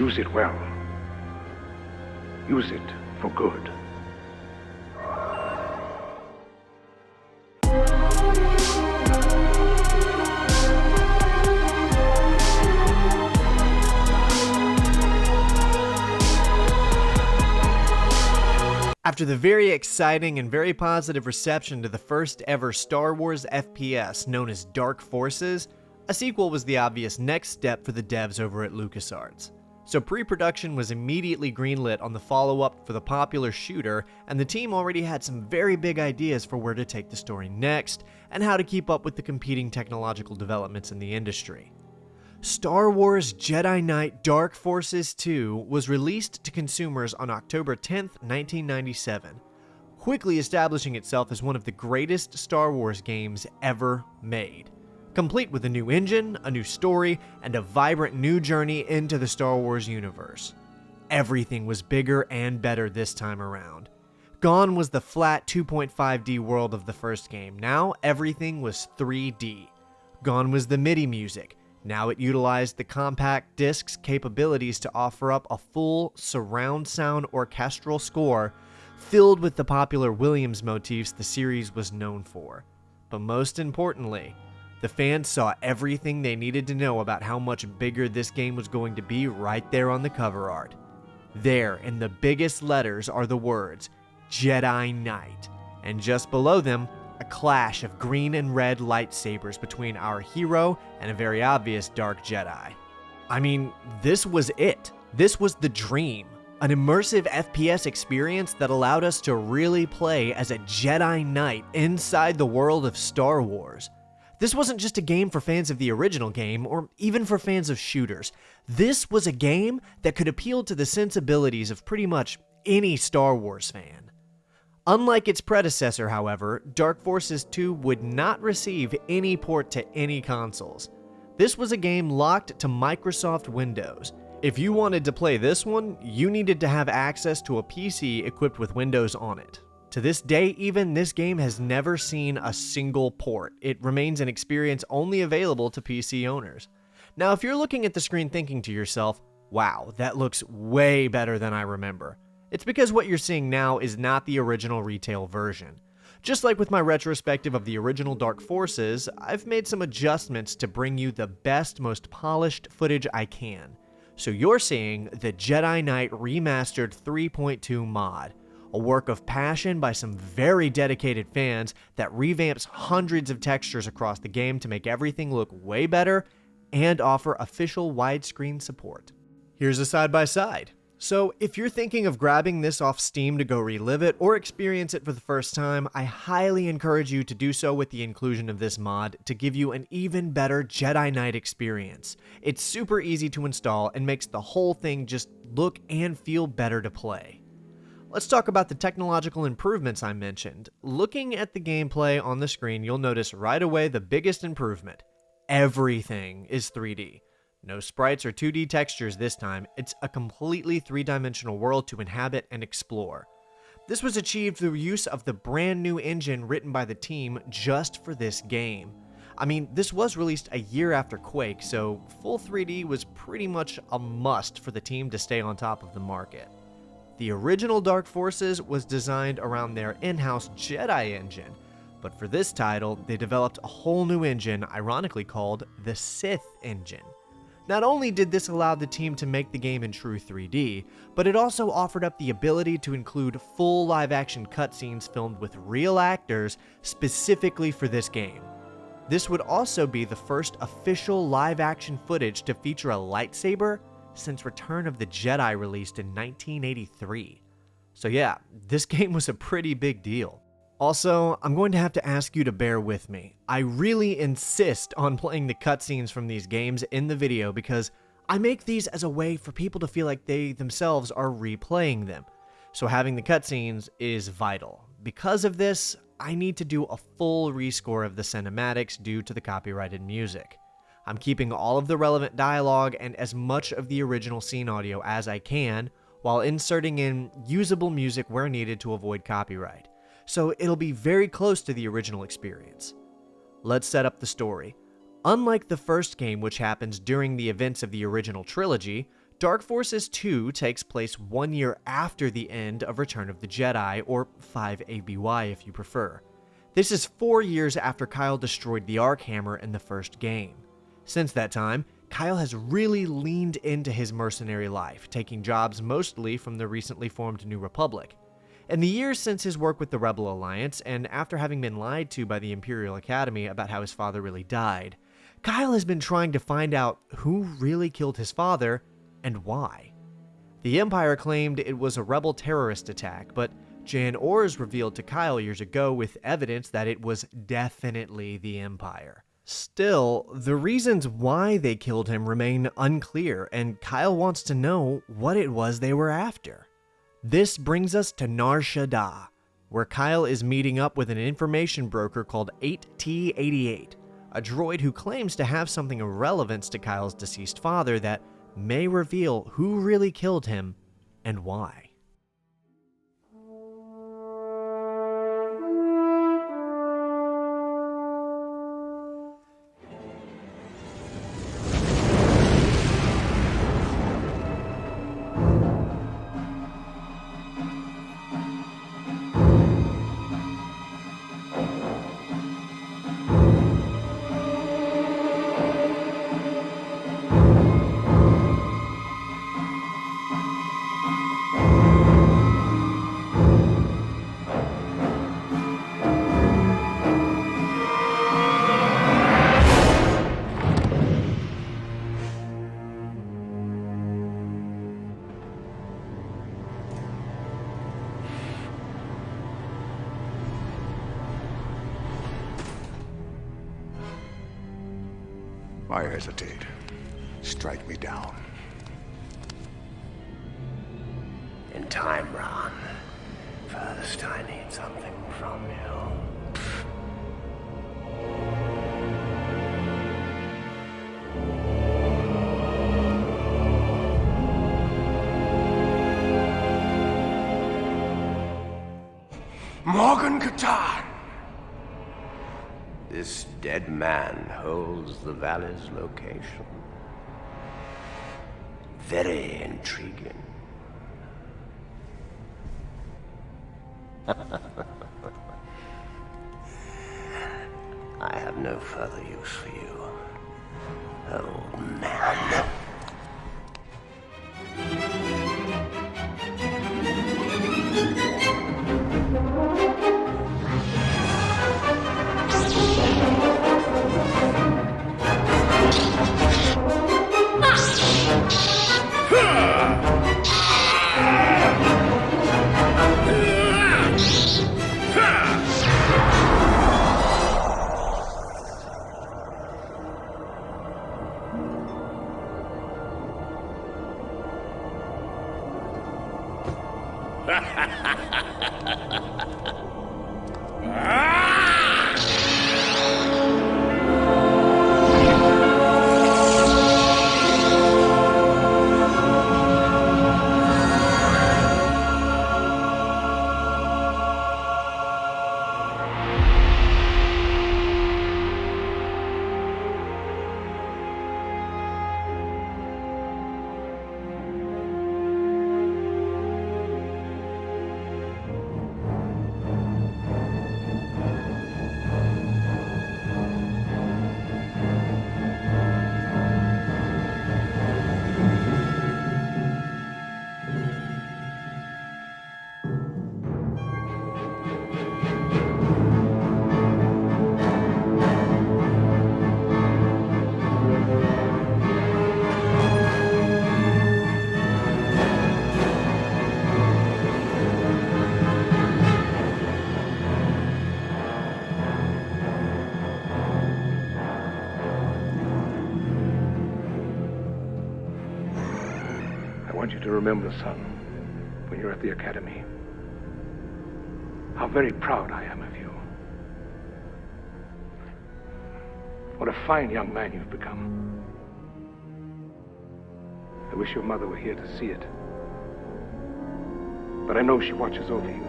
Use it well. Use it for good. After the very exciting and very positive reception to the first ever Star Wars FPS known as Dark Forces, a sequel was the obvious next step for the devs over at LucasArts. So pre-production was immediately greenlit on the follow-up for the popular shooter, and the team already had some very big ideas for where to take the story next, and how to keep up with the competing technological developments in the industry. Star Wars Jedi Knight Dark Forces 2 was released to consumers on October 10, 1997, quickly establishing itself as one of the greatest Star Wars games ever made, complete with a new engine, a new story, and a vibrant new journey into the Star Wars universe. Everything was bigger and better this time around. Gone was the flat 2.5D world of the first game. Now everything was 3D. Gone was the MIDI music. Now it utilized the compact disc's capabilities to offer up a full surround sound orchestral score filled with the popular Williams motifs the series was known for. But most importantly, the fans saw everything they needed to know about how much bigger this game was going to be right there on the cover art. There, in the biggest letters, are the words, Jedi Knight, and just below them, a clash of green and red lightsabers between our hero and a very obvious Dark Jedi. I mean, this was it. This was the dream. An immersive FPS experience that allowed us to really play as a Jedi Knight inside the world of Star Wars. This wasn't just a game for fans of the original game, or even for fans of shooters. This was a game that could appeal to the sensibilities of pretty much any Star Wars fan. Unlike its predecessor, however, Dark Forces 2 would not receive any port to any consoles. This was a game locked to Microsoft Windows. If you wanted to play this one, you needed to have access to a PC equipped with Windows on it. To this day even, this game has never seen a single port. It remains an experience only available to PC owners. Now, if you're looking at the screen thinking to yourself, wow, that looks way better than I remember, it's because what you're seeing now is not the original retail version. Just like with my retrospective of the original Dark Forces, I've made some adjustments to bring you the best, most polished footage I can. So you're seeing the Jedi Knight Remastered 3.2 mod, a work of passion by some very dedicated fans that revamps hundreds of textures across the game to make everything look way better and offer official widescreen support. Here's a side-by-side. So if you're thinking of grabbing this off Steam to go relive it or experience it for the first time, I highly encourage you to do so with the inclusion of this mod to give you an even better Jedi Knight experience. It's super easy to install and makes the whole thing just look and feel better to play. Let's talk about the technological improvements I mentioned. Looking at the gameplay on the screen, you'll notice right away the biggest improvement. Everything is 3D. No sprites or 2D textures this time, it's a completely three-dimensional world to inhabit and explore. This was achieved through use of the brand new engine written by the team just for this game. I mean, this was released a year after Quake, so full 3D was pretty much a must for the team to stay on top of the market. The original Dark Forces was designed around their in-house Jedi engine, but for this title, they developed a whole new engine, ironically called the Sith engine. Not only did this allow the team to make the game in true 3D, but it also offered up the ability to include full live-action cutscenes filmed with real actors specifically for this game. This would also be the first official live-action footage to feature a lightsaber since Return of the Jedi released in 1983. So yeah, this game was a pretty big deal. Also, I'm going to have to ask you to bear with me. I really insist on playing the cutscenes from these games in the video because I make these as a way for people to feel like they themselves are replaying them. So having the cutscenes is vital. Because of this, I need to do a full rescore of the cinematics due to the copyrighted music. I'm keeping all of the relevant dialogue and as much of the original scene audio as I can, while inserting in usable music where needed to avoid copyright. So it'll be very close to the original experience. Let's set up the story. Unlike the first game, which happens during the events of the original trilogy, Dark Forces 2 takes place 1 year after the end of Return of the Jedi, or 5 ABY if you prefer. This is 4 years after Kyle destroyed the Arkhammer in the first game. Since that time, Kyle has really leaned into his mercenary life, taking jobs mostly from the recently formed New Republic. In the years since his work with the Rebel Alliance, and after having been lied to by the Imperial Academy about how his father really died, Kyle has been trying to find out who really killed his father and why. The Empire claimed it was a rebel terrorist attack, but Jan Ors revealed to Kyle years ago with evidence that it was definitely the Empire. Still, the reasons why they killed him remain unclear, and Kyle wants to know what it was they were after. This brings us to Nar Shaddaa, where Kyle is meeting up with an information broker called 8T88, a droid who claims to have something of relevance to Kyle's deceased father that may reveal who really killed him and why. Why hesitate? Strike me down. In time, Ron. First, I need something from you. Morgan Katarn! This dead man holds the valley's location. Very intriguing. I have no further use for you, old man. I want you to remember, son, when you're at the academy, how very proud I am of you. What a fine young man you've become. I wish your mother were here to see it. But I know she watches over you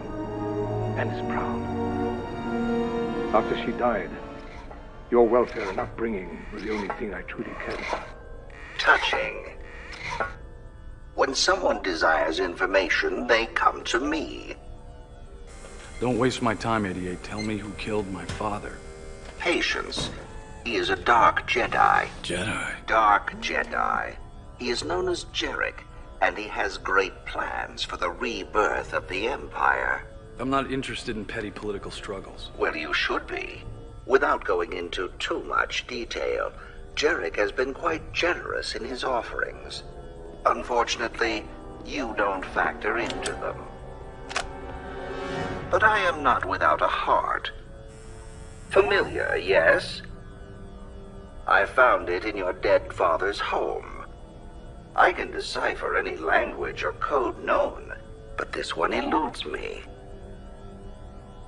and is proud. After she died, your welfare and upbringing were the only thing I truly cared about. Touching. When someone desires information, they come to me. Don't waste my time, 88. Tell me who killed my father. Patience. He is a dark Jedi. Jedi? Dark Jedi. He is known as Jarek, and he has great plans for the rebirth of the Empire. I'm not interested in petty political struggles. Well, you should be. Without going into too much detail, Jarek has been quite generous in his offerings. Unfortunately, you don't factor into them. But I am not without a heart. Familiar, yes? I found it in your dead father's home. I can decipher any language or code known, but this one eludes me.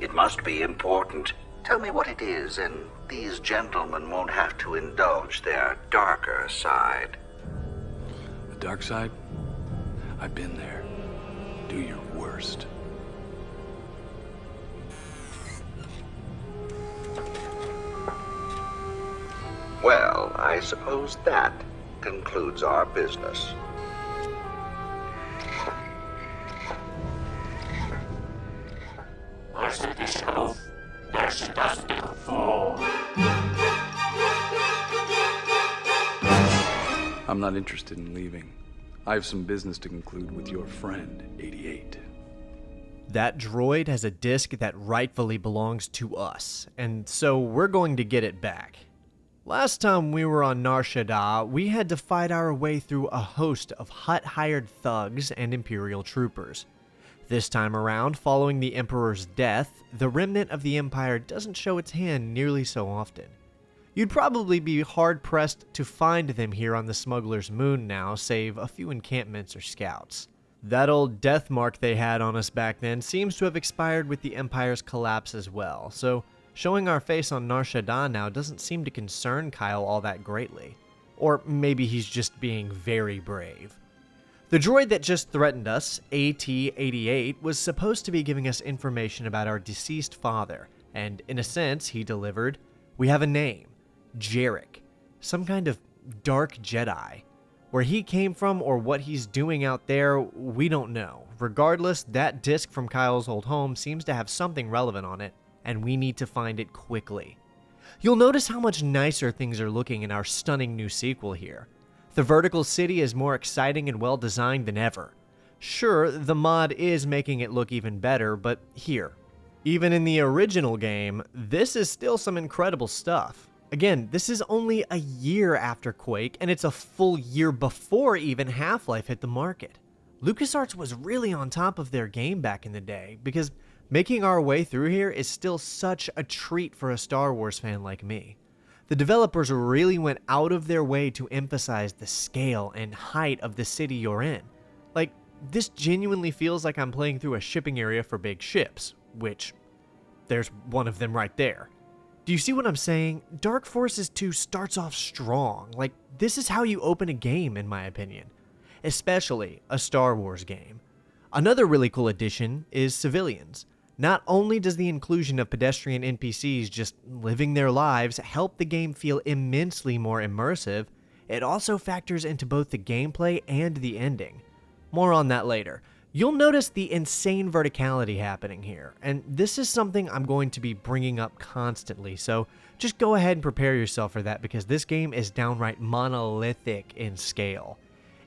It must be important. Tell me what it is, and these gentlemen won't have to indulge their darker side. The dark side? I've been there. Do your worst. Well, I suppose that concludes our business. I'm not interested in leaving. I have some business to conclude with your friend, 88. That droid has a disc that rightfully belongs to us, and so we're going to get it back. Last time we were on Nar Shaddaa, we had to fight our way through a host of Hutt-hired thugs and Imperial troopers. This time around, following the Emperor's death, the remnant of the Empire doesn't show its hand nearly so often. You'd probably be hard-pressed to find them here on the Smuggler's Moon now, save a few encampments or scouts. That old death mark they had on us back then seems to have expired with the Empire's collapse as well, so showing our face on Nar Shaddaa now doesn't seem to concern Kyle all that greatly. Or maybe he's just being very brave. The droid that just threatened us, AT-88, was supposed to be giving us information about our deceased father, and in a sense, he delivered. We have a name, Jarek, some kind of dark Jedi. Where he came from or what he's doing out there, we don't know. Regardless, that disc from Kyle's old home seems to have something relevant on it, and we need to find it quickly. You'll notice how much nicer things are looking in our stunning new sequel here. The vertical city is more exciting and well designed than ever. Sure, the mod is making it look even better, but here. Even in the original game, this is still some incredible stuff. Again, this is only a year after Quake, and it's a full year before even Half-Life hit the market. LucasArts was really on top of their game back in the day, because making our way through here is still such a treat for a Star Wars fan like me. The developers really went out of their way to emphasize the scale and height of the city you're in. Like, this genuinely feels like I'm playing through a shipping area for big ships, which, there's one of them right there. Do you see what I'm saying? Dark Forces 2 starts off strong. Like, this is how you open a game, in my opinion. Especially a Star Wars game. Another really cool addition is civilians. Not only does the inclusion of pedestrian NPCs just living their lives help the game feel immensely more immersive, it also factors into both the gameplay and the ending. More on that later. You'll notice the insane verticality happening here, and this is something I'm going to be bringing up constantly, so just go ahead and prepare yourself for that because this game is downright monolithic in scale.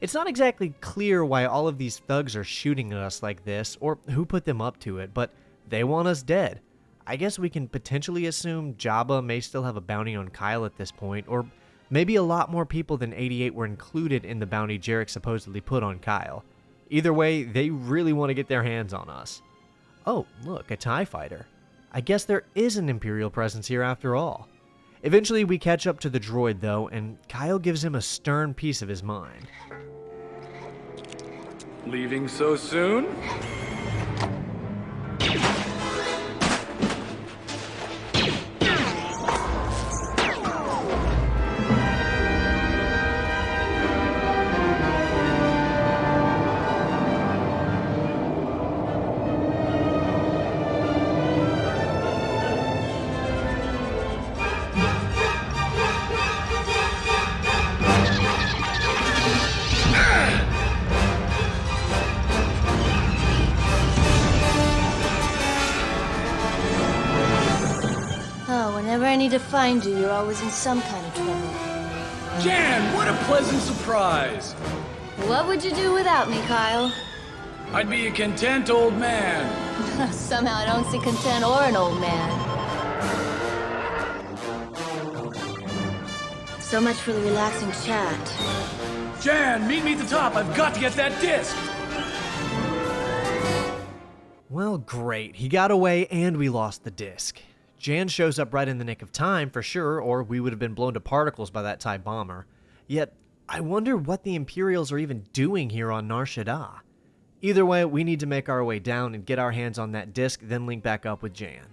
It's not exactly clear why all of these thugs are shooting at us like this, or who put them up to it, but they want us dead. I guess we can potentially assume Jabba may still have a bounty on Kyle at this point, or maybe a lot more people than 88 were included in the bounty Jarek supposedly put on Kyle. Either way, they really want to get their hands on us. Oh, look, a TIE fighter. I guess there is an Imperial presence here after all. Eventually we catch up to the droid though, and Kyle gives him a stern piece of his mind. Leaving so soon? Oh, whenever I need to find you, you're always in some kind of trouble. Jan, what a pleasant surprise! What would you do without me, Kyle? I'd be a content old man. Somehow I don't see content or an old man. So much for the relaxing chat. Jan, meet me at the top. I've got to get that disc. Well, great. He got away and we lost the disc. Jan shows up right in the nick of time, for sure, or we would have been blown to particles by that TIE bomber. Yet, I wonder what the Imperials are even doing here on Nar Shaddaa. Either way, we need to make our way down and get our hands on that disc, then link back up with Jan.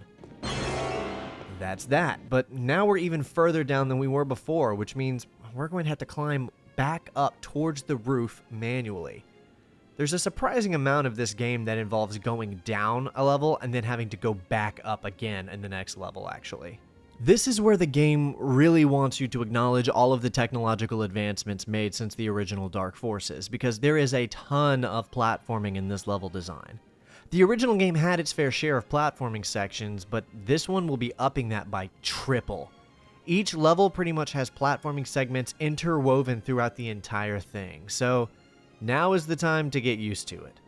That's that, but now we're even further down than we were before, which means we're going to have to climb back up towards the roof manually. There's a surprising amount of this game that involves going down a level and then having to go back up again in the next level, actually. This is where the game really wants you to acknowledge all of the technological advancements made since the original Dark Forces, because there is a ton of platforming in this level design. The original game had its fair share of platforming sections, but this one will be upping that by triple. Each level pretty much has platforming segments interwoven throughout the entire thing, so now is the time to get used to it.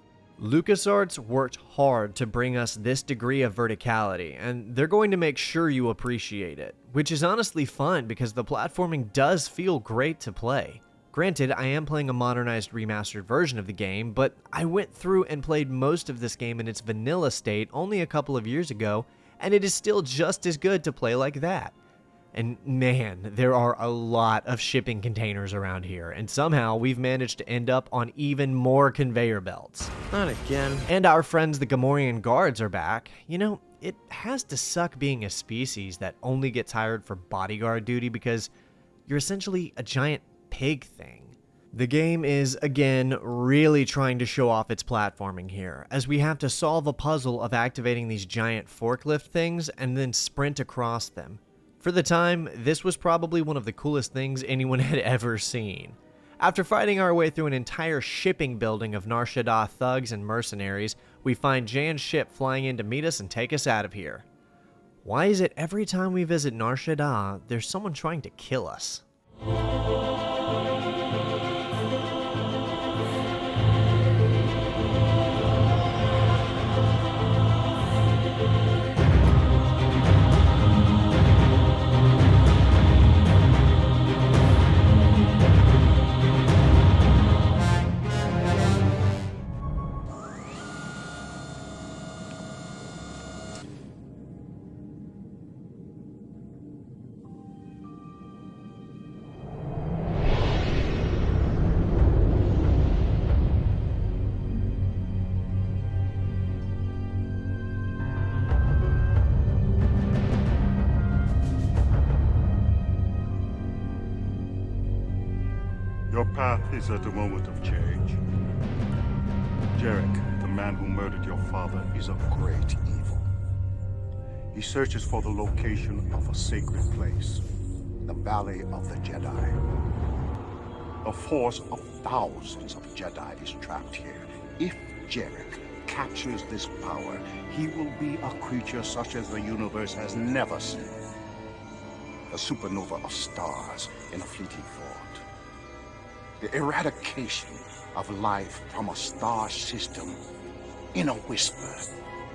LucasArts worked hard to bring us this degree of verticality, and they're going to make sure you appreciate it, which is honestly fun because the platforming does feel great to play. Granted, I am playing a modernized remastered version of the game, but I went through and played most of this game in its vanilla state only a couple of years ago, and it is still just as good to play like that. And man, there are a lot of shipping containers around here, and somehow we've managed to end up on even more conveyor belts. Not again. And our friends the Gamorrean guards are back. You know, it has to suck being a species that only gets hired for bodyguard duty because you're essentially a giant pig thing. The game is, again, really trying to show off its platforming here, as we have to solve a puzzle of activating these giant forklift things and then sprint across them. For the time, this was probably one of the coolest things anyone had ever seen. After fighting our way through an entire shipping building of Nar Shaddaa thugs and mercenaries, we find Jan's ship flying in to meet us and take us out of here. Why is it every time we visit Nar Shaddaa, there's someone trying to kill us? Your path is at a moment of change. Jarek, the man who murdered your father, is a great evil. He searches for the location of a sacred place, the Valley of the Jedi. A force of thousands of Jedi is trapped here. If Jarek captures this power, he will be a creature such as the universe has never seen. A supernova of stars in a fleeting thought. The eradication of life from a star system, in a whisper,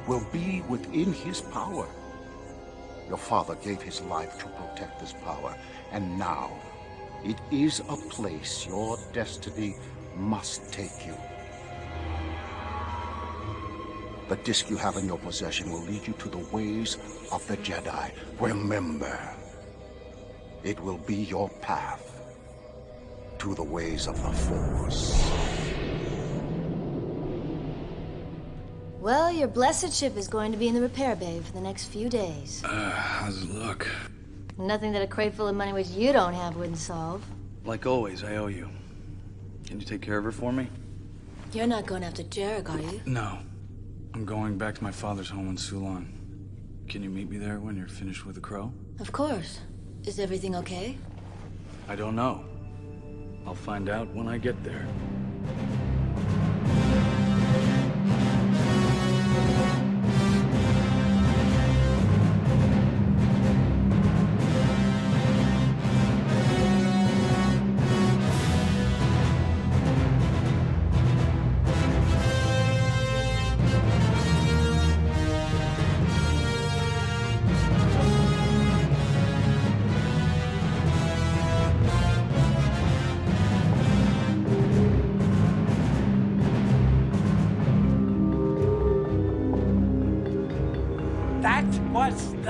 will be within his power. Your father gave his life to protect this power, and now it is a place your destiny must take you. The disc you have in your possession will lead you to the ways of the Jedi. Remember, it will be your path to the ways of the Force. Well, your blessed ship is going to be in the repair bay for the next few days. How's it look? Nothing that a crate full of money which you don't have wouldn't solve. Like always, I owe you. Can you take care of her for me? You're not going after Jarek, are you? No. I'm going back to my father's home in Sulan. Can you meet me there when you're finished with the crow? Of course. Is everything okay? I don't know. I'll find out when I get there.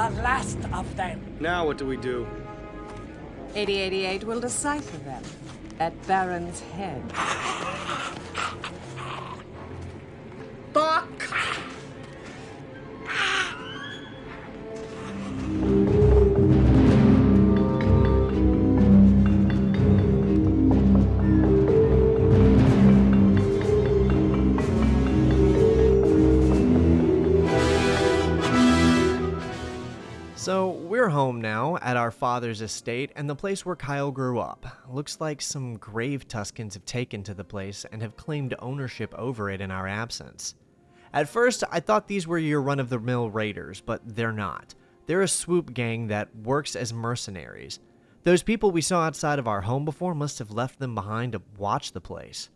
the last of them. Now what do we do? 8088 will decipher them at Baron's head. Fuck! So, we're home now, at our father's estate, and the place where Kyle grew up. Looks like some grave Tuskens have taken to the place and have claimed ownership over it in our absence. At first, I thought these were your run-of-the-mill raiders, but they're not. They're a swoop gang that works as mercenaries. Those people we saw outside of our home before must have left them behind to watch the place.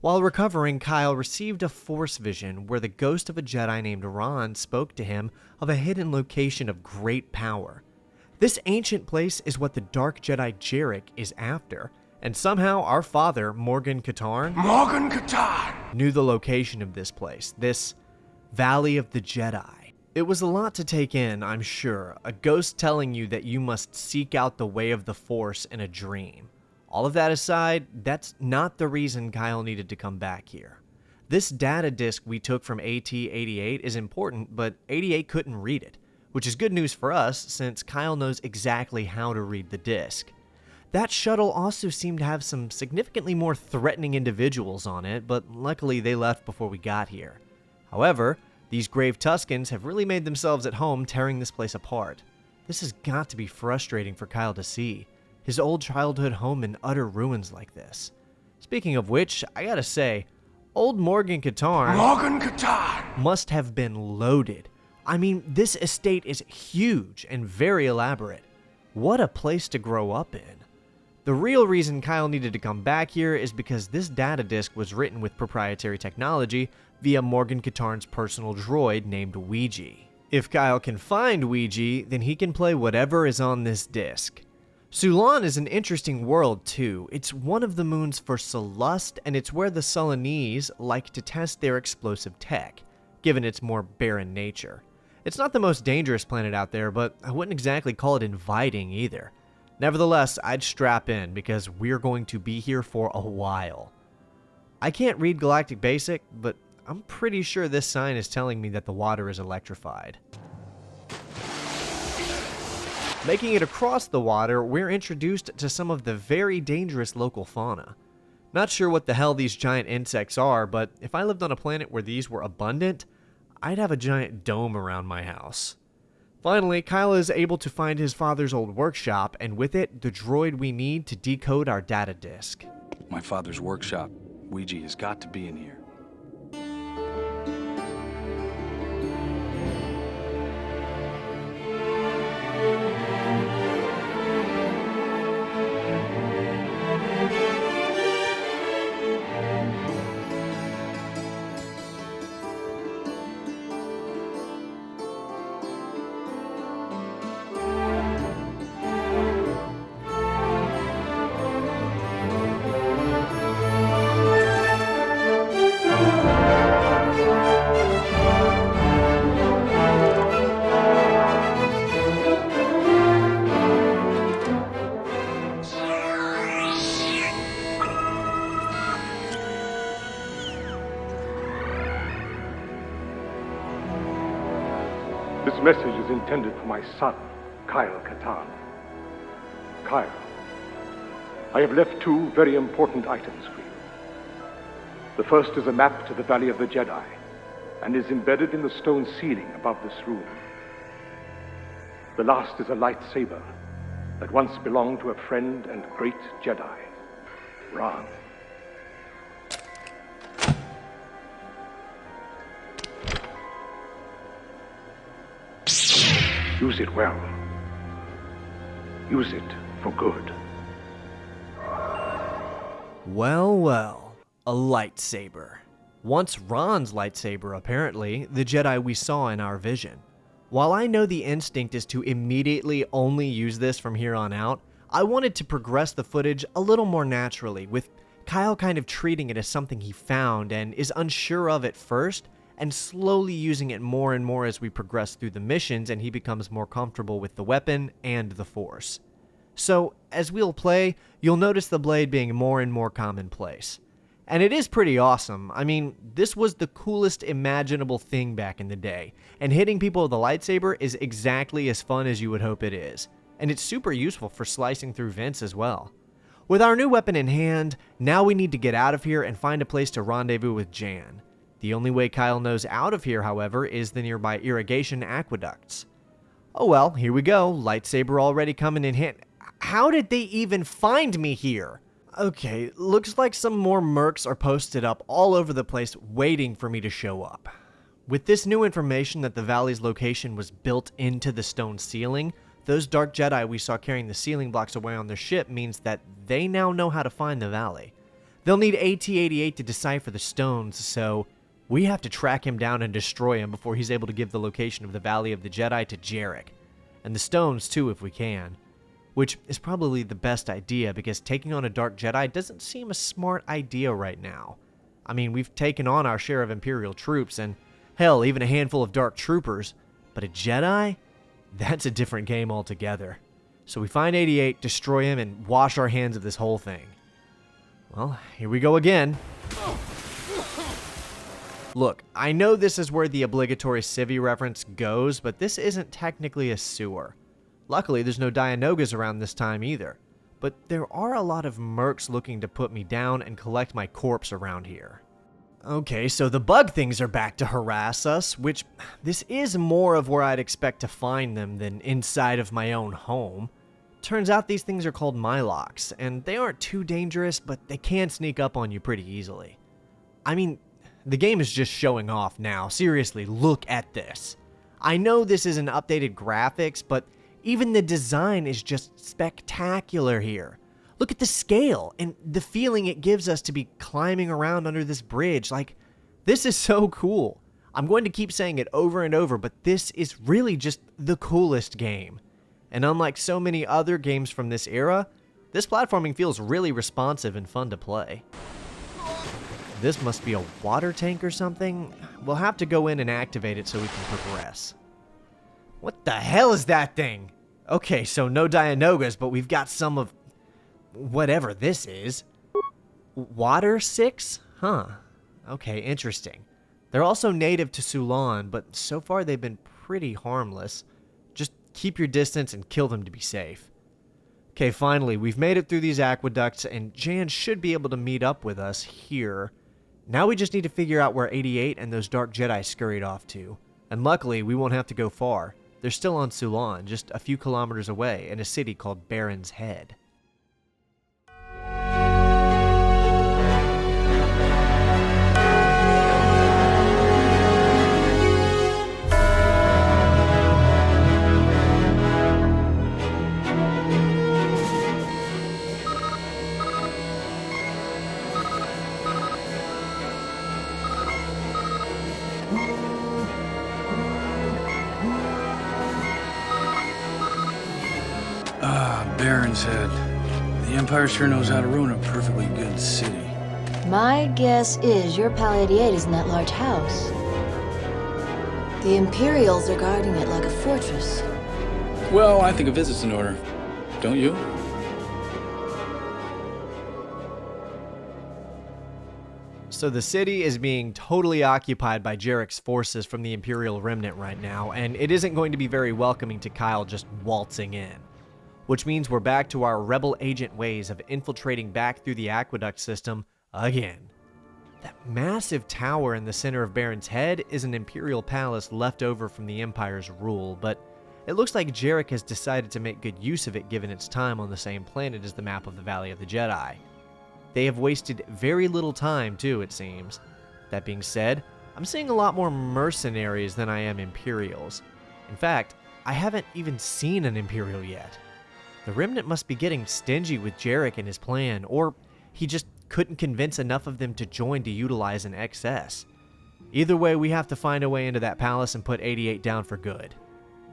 While recovering, Kyle received a Force vision where the ghost of a Jedi named Ron spoke to him of a hidden location of great power. This ancient place is what the Dark Jedi Jarek is after, and somehow our father, Morgan Katarn, knew the location of this place, this Valley of the Jedi. It was a lot to take in, I'm sure, a ghost telling you that you must seek out the way of the Force in a dream. All of that aside, that's not the reason Kyle needed to come back here. This data disk we took from AT-88 is important, but 88 couldn't read it, which is good news for us since Kyle knows exactly how to read the disk. That shuttle also seemed to have some significantly more threatening individuals on it, but luckily they left before we got here. However, these grave Tuskens have really made themselves at home tearing this place apart. This has got to be frustrating for Kyle to see. His old childhood home in utter ruins like this. Speaking of which, I gotta say, old Morgan Katarn must have been loaded. I mean, this estate is huge and very elaborate. What a place to grow up in. The real reason Kyle needed to come back here is because this data disk was written with proprietary technology via Morgan Katarn's personal droid named Ouija. If Kyle can find Ouija, then he can play whatever is on this disk. Sulan is an interesting world too. It's one of the moons for Solust, and it's where the Sulanese like to test their explosive tech, given its more barren nature. It's not the most dangerous planet out there, but I wouldn't exactly call it inviting either. Nevertheless, I'd strap in because we're going to be here for a while. I can't read Galactic Basic, but I'm pretty sure this sign is telling me that the water is electrified. Making it across the water, we're introduced to some of the very dangerous local fauna. Not sure what the hell these giant insects are, but if I lived on a planet where these were abundant, I'd have a giant dome around my house. Finally, Kyle is able to find his father's old workshop, and with it, the droid we need to decode our data disk. My father's workshop. Ouija has got to be in here. This message is intended for my son, Kyle Katarn. Kyle, I have left two very important items for you. The first is a map to the Valley of the Jedi, and is embedded in the stone ceiling above this room. The last is a lightsaber that once belonged to a friend and great Jedi, Ron. Use it well. Use it for good. Well, well, a lightsaber. Once Ron's lightsaber, apparently, the Jedi we saw in our vision. While I know the instinct is to immediately only use this from here on out, I wanted to progress the footage a little more naturally, with Kyle kind of treating it as something he found and is unsure of at first, and slowly using it more and more as we progress through the missions and he becomes more comfortable with the weapon and the Force. So, as we'll play, you'll notice the blade being more and more commonplace. And it is pretty awesome. I mean, this was the coolest imaginable thing back in the day, and hitting people with a lightsaber is exactly as fun as you would hope it is. And it's super useful for slicing through vents as well. With our new weapon in hand, now we need to get out of here and find a place to rendezvous with Jan. The only way Kyle knows out of here, however, is the nearby irrigation aqueducts. Oh well, here we go, lightsaber already coming in hand. How did they even find me here? Okay, looks like some more mercs are posted up all over the place waiting for me to show up. With this new information that the valley's location was built into the stone ceiling, those dark Jedi we saw carrying the ceiling blocks away on their ship means that they now know how to find the valley. They'll need AT-88 to decipher the stones, so we have to track him down and destroy him before he's able to give the location of the Valley of the Jedi to Jarek. And the stones too, if we can. Which is probably the best idea, because taking on a Dark Jedi doesn't seem a smart idea right now. I mean, we've taken on our share of Imperial troops, and hell, even a handful of Dark Troopers, but a Jedi? That's a different game altogether. So we find 88, destroy him, and wash our hands of this whole thing. Well, here we go again. Look, I know this is where the obligatory civvy reference goes, but this isn't technically a sewer. Luckily, there's no Dianogas around this time either, but there are a lot of mercs looking to put me down and collect my corpse around here. Okay, so the bug things are back to harass us, which this is more of where I'd expect to find them than inside of my own home. Turns out these things are called Mylox, and they aren't too dangerous, but they can sneak up on you pretty easily. I mean, the game is just showing off now. Seriously, look at this. I know this isn't updated graphics, but even the design is just spectacular here. Look at the scale and the feeling it gives us to be climbing around under this bridge. Like, this is so cool. I'm going to keep saying it over and over, but this is really just the coolest game. And unlike so many other games from this era, this platforming feels really responsive and fun to play. This must be a water tank or something. We'll have to go in and activate it so we can progress. What the hell is that thing? Okay, so no Dianogas, but we've got some of whatever this is. Water 6? Huh. Okay, interesting. They're also native to Sulan, but so far they've been pretty harmless. Just keep your distance and kill them to be safe. Okay, finally, we've made it through these aqueducts, and Jan should be able to meet up with us here. Now we just need to figure out where 88 and those Dark Jedi scurried off to. And luckily, we won't have to go far. They're still on Sulan, just a few kilometers away, in a city called Baron's Head. Baron's Head. The Empire sure knows how to ruin a perfectly good city. My guess is your Pal 88 is in that large house. The Imperials are guarding it like a fortress. Well, I think a visit's in order. Don't you? So the city is being totally occupied by Jarek's forces from the Imperial Remnant right now, and it isn't going to be very welcoming to Kyle just waltzing in. Which means we're back to our rebel agent ways of infiltrating back through the aqueduct system again. That massive tower in the center of Baron's Head is an Imperial palace left over from the Empire's rule, but it looks like Jarek has decided to make good use of it given its time on the same planet as the map of the Valley of the Jedi. They have wasted very little time too, it seems. That being said, I'm seeing a lot more mercenaries than I am Imperials. In fact, I haven't even seen an Imperial yet. The Remnant must be getting stingy with Jarek and his plan, or he just couldn't convince enough of them to join to utilize an excess. Either way, we have to find a way into that palace and put 88 down for good.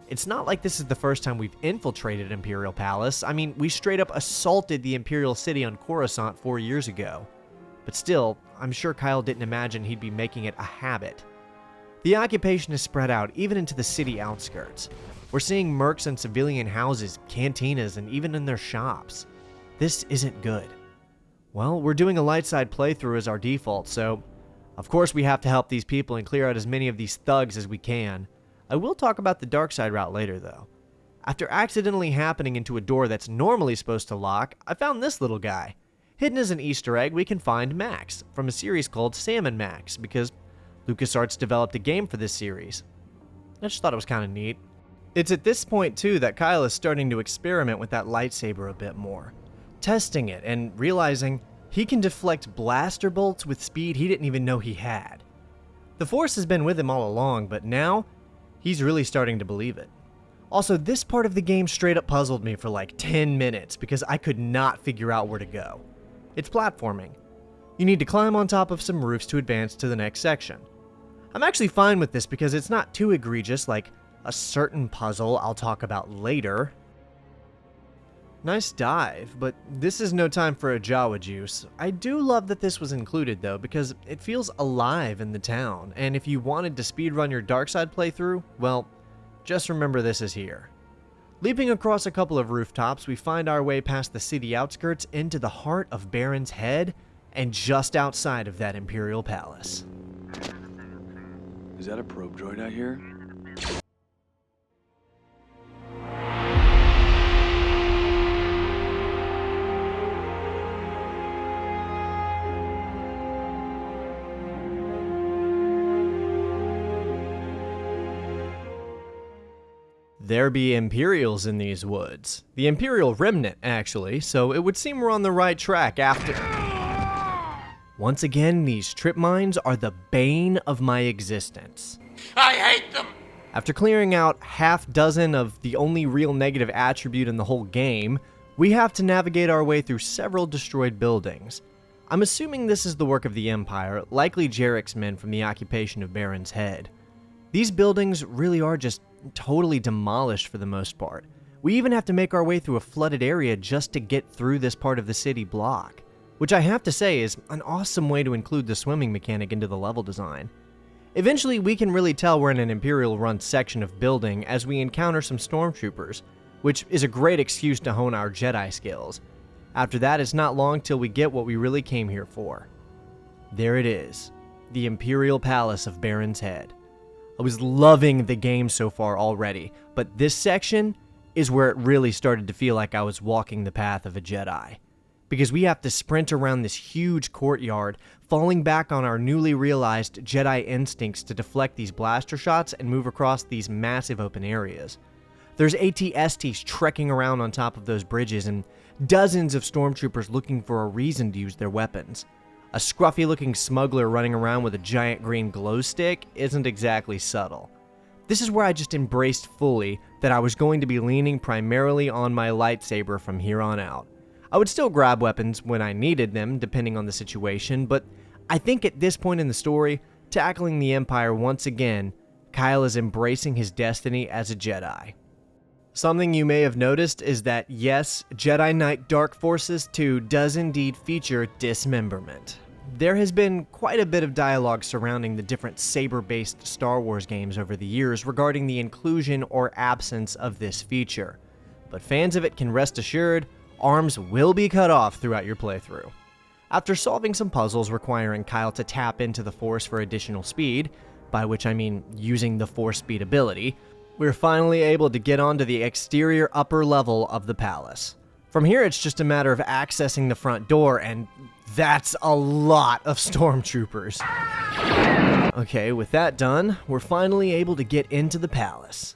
It's not like this is the first time we've infiltrated Imperial Palace. I mean, we straight up assaulted the Imperial City on Coruscant 4 years ago. But still, I'm sure Kyle didn't imagine he'd be making it a habit. The occupation is spread out even into the city outskirts. We're seeing mercs in civilian houses, cantinas, and even in their shops. This isn't good. Well, we're doing a light side playthrough as our default, so of course we have to help these people and clear out as many of these thugs as we can. I will talk about the dark side route later though. After accidentally happening into a door that's normally supposed to lock, I found this little guy. Hidden as an Easter egg, we can find Max, from a series called Salmon Max, because LucasArts developed a game for this series. I just thought it was kind of neat. It's at this point too that Kyle is starting to experiment with that lightsaber a bit more, testing it and realizing he can deflect blaster bolts with speed he didn't even know he had. The Force has been with him all along, but now he's really starting to believe it. Also, this part of the game straight up puzzled me for like 10 minutes because I could not figure out where to go. It's platforming. You need to climb on top of some roofs to advance to the next section. I'm actually fine with this because it's not too egregious like a certain puzzle I'll talk about later. Nice dive, but this is no time for a Jawa juice. I do love that this was included though, because it feels alive in the town, and if you wanted to speedrun your dark side playthrough, well, just remember this is here. Leaping across a couple of rooftops, we find our way past the city outskirts into the heart of Barret's Head, and just outside of that Imperial Palace. Is that a probe droid I hear? There be Imperials in these woods. The Imperial Remnant, actually, so it would seem we're on the right track after... Once again, these trip mines are the bane of my existence. I hate them! After clearing out half dozen of the only real negative attribute in the whole game, we have to navigate our way through several destroyed buildings. I'm assuming this is the work of the Empire, likely Jarek's men from the occupation of Barret's Head. These buildings really are just totally demolished for the most part. We even have to make our way through a flooded area just to get through this part of the city block, which I have to say is an awesome way to include the swimming mechanic into the level design. Eventually, we can really tell we're in an Imperial-run section of building as we encounter some stormtroopers, which is a great excuse to hone our Jedi skills. After that, it's not long till we get what we really came here for. There it is, the Imperial Palace of Barret's Head. I was loving the game so far already, but this section is where it really started to feel like I was walking the path of a Jedi. Because we have to sprint around this huge courtyard, falling back on our newly realized Jedi instincts to deflect these blaster shots and move across these massive open areas. There's AT-STs trekking around on top of those bridges and dozens of stormtroopers looking for a reason to use their weapons. A scruffy-looking smuggler running around with a giant green glow stick isn't exactly subtle. This is where I just embraced fully that I was going to be leaning primarily on my lightsaber from here on out. I would still grab weapons when I needed them, depending on the situation, but I think at this point in the story, tackling the Empire once again, Kyle is embracing his destiny as a Jedi. Something you may have noticed is that yes, Jedi Knight Dark Forces 2 does indeed feature dismemberment. There has been quite a bit of dialogue surrounding the different saber-based Star Wars games over the years regarding the inclusion or absence of this feature, but fans of it can rest assured arms will be cut off throughout your playthrough. After solving some puzzles requiring Kyle to tap into the Force for additional speed, by which I mean using the Force speed ability, we're finally able to get onto the exterior upper level of the palace. From here, it's just a matter of accessing the front door, and that's a lot of stormtroopers. Okay, with that done, we're finally able to get into the palace.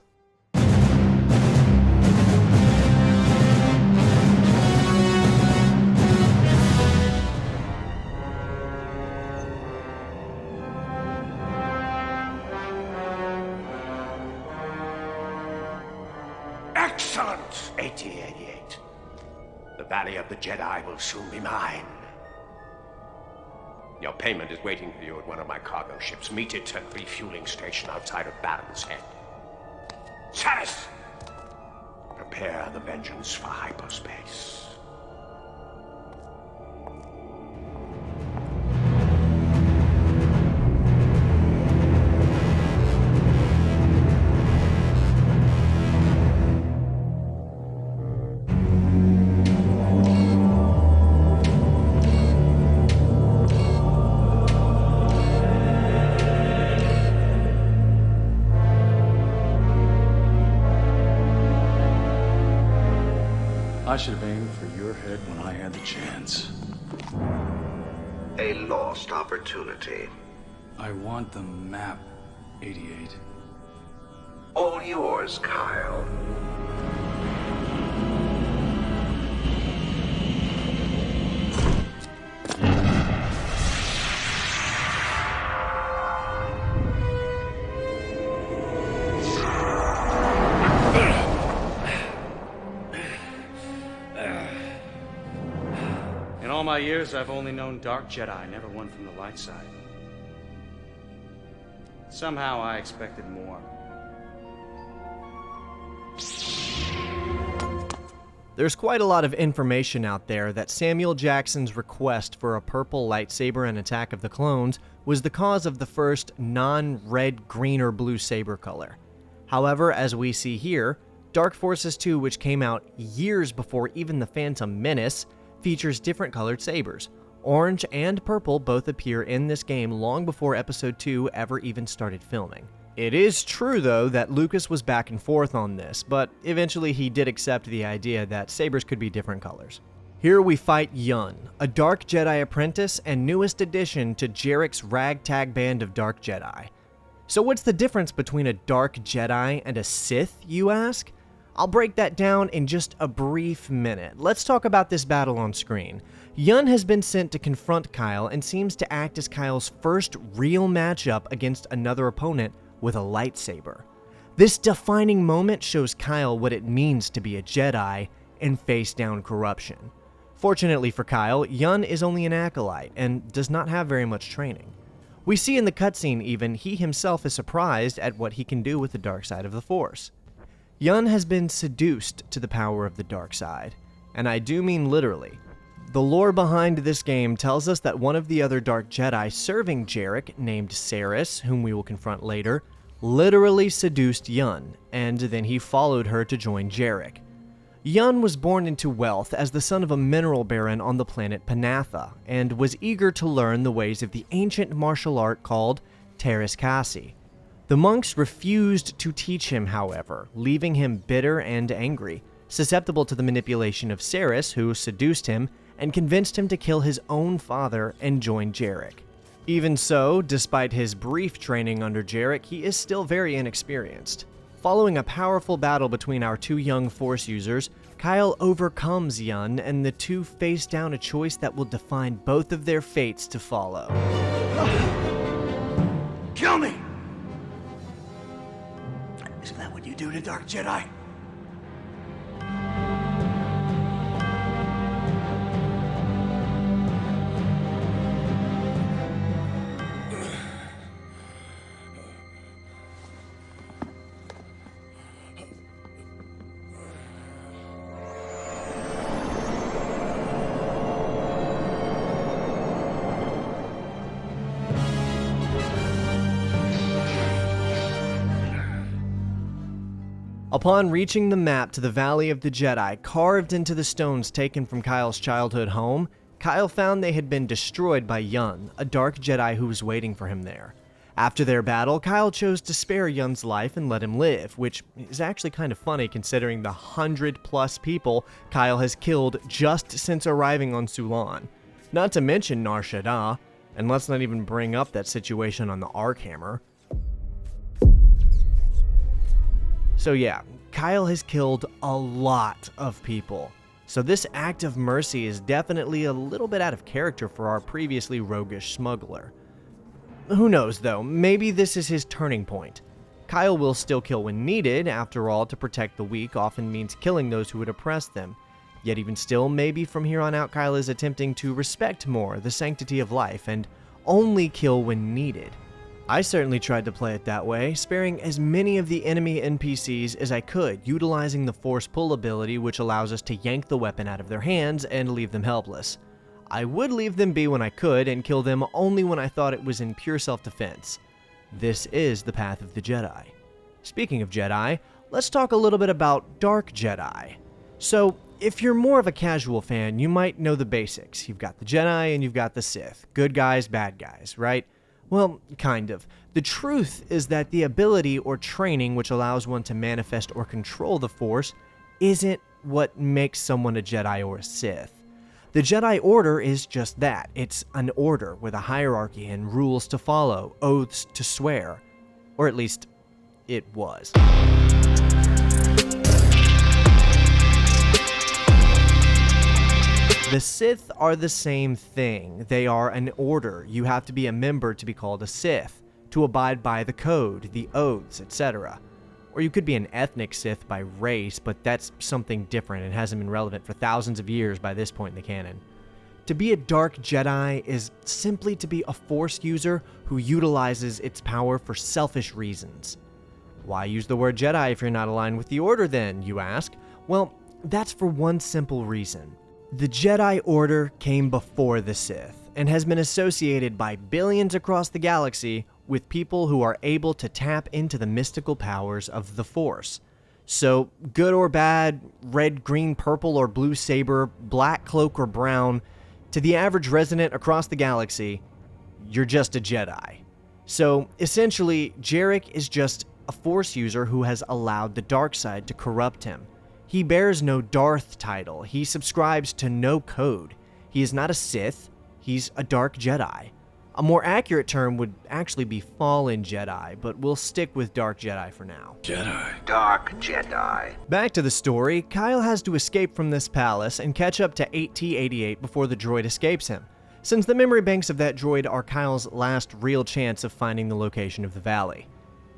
Excellent, 8088. The Valley of the Jedi will soon be mine. Your payment is waiting for you at one of my cargo ships. Meet it at the refueling station outside of Barret's Head. Saris! Prepare the vengeance for hyperspace. I should have aimed for your head when I had the chance. A lost opportunity. I want the map, 88. All yours, Kyle. In all my years, I've only known dark Jedi, never one from the light side. Somehow I expected more. There's quite a lot of information out there that Samuel Jackson's request for a purple lightsaber in Attack of the Clones was the cause of the first non-red, green, or blue saber color. However, as we see here, Dark Forces 2, which came out years before even The Phantom Menace, features different colored sabers. Orange and purple both appear in this game long before Episode 2 ever even started filming. It is true, though, that Lucas was back and forth on this, but eventually he did accept the idea that sabers could be different colors. Here we fight Yun, a Dark Jedi apprentice and newest addition to Jarek's ragtag band of Dark Jedi. So what's the difference between a Dark Jedi and a Sith, you ask? I'll break that down in just a brief minute. Let's talk about this battle on screen. Yun has been sent to confront Kyle and seems to act as Kyle's first real matchup against another opponent with a lightsaber. This defining moment shows Kyle what it means to be a Jedi and face down corruption. Fortunately for Kyle, Yun is only an acolyte and does not have very much training. We see in the cutscene even he himself is surprised at what he can do with the dark side of the Force. Yun has been seduced to the power of the dark side, and I do mean literally. The lore behind this game tells us that one of the other Dark Jedi serving Jarek, named Saris, whom we will confront later, literally seduced Yun, and then he followed her to join Jarek. Yun was born into wealth as the son of a mineral baron on the planet Panatha, and was eager to learn the ways of the ancient martial art called Teräs Käsi. The monks refused to teach him, however, leaving him bitter and angry, susceptible to the manipulation of Saris, who seduced him and convinced him to kill his own father and join Jarek. Even so, despite his brief training under Jarek, he is still very inexperienced. Following a powerful battle between our two young Force users, Kyle overcomes Yun, and the two face down a choice that will define both of their fates to follow. Kill me! Isn't that what you do to Dark Jedi? Upon reaching the map to the Valley of the Jedi, carved into the stones taken from Kyle's childhood home, Kyle found they had been destroyed by Yun, a Dark Jedi who was waiting for him there. After their battle, Kyle chose to spare Yun's life and let him live, which is actually kind of funny considering the 100+ people Kyle has killed just since arriving on Sulan. Not to mention Nar Shaddaa, and let's not even bring up that situation on the Arkhammer. So yeah, Kyle has killed a lot of people. So this act of mercy is definitely a little bit out of character for our previously roguish smuggler. Who knows though, maybe this is his turning point. Kyle will still kill when needed, after all, to protect the weak often means killing those who would oppress them. Yet even still, maybe from here on out Kyle is attempting to respect more the sanctity of life and only kill when needed. I certainly tried to play it that way, sparing as many of the enemy NPCs as I could, utilizing the Force Pull ability which allows us to yank the weapon out of their hands and leave them helpless. I would leave them be when I could and kill them only when I thought it was in pure self-defense. This is the path of the Jedi. Speaking of Jedi, let's talk a little bit about Dark Jedi. So, if you're more of a casual fan, you might know the basics. You've got the Jedi and you've got the Sith. Good guys, bad guys, right? Well, kind of. The truth is that the ability or training which allows one to manifest or control the Force isn't what makes someone a Jedi or a Sith. The Jedi Order is just that. It's an order with a hierarchy and rules to follow, oaths to swear. Or at least, it was. The Sith are the same thing. They are an order. You have to be a member to be called a Sith, to abide by the code, the oaths, etc. Or you could be an ethnic Sith by race, but that's something different and hasn't been relevant for thousands of years by this point in the canon. To be a Dark Jedi is simply to be a Force user who utilizes its power for selfish reasons. Why use the word Jedi if you're not aligned with the Order then, you ask? Well, that's for one simple reason. The Jedi Order came before the Sith, and has been associated by billions across the galaxy with people who are able to tap into the mystical powers of the Force. So, good or bad, red, green, purple, or blue saber, black cloak or brown, to the average resident across the galaxy, you're just a Jedi. So, essentially, Jarek is just a Force user who has allowed the dark side to corrupt him. He bears no Darth title. He subscribes to no code. He is not a Sith. He's a Dark Jedi. A more accurate term would actually be Fallen Jedi, but we'll stick with Dark Jedi for now. Jedi. Dark Jedi. Back to the story, Kyle has to escape from this palace and catch up to AT-88 before the droid escapes him, since the memory banks of that droid are Kyle's last real chance of finding the location of the valley.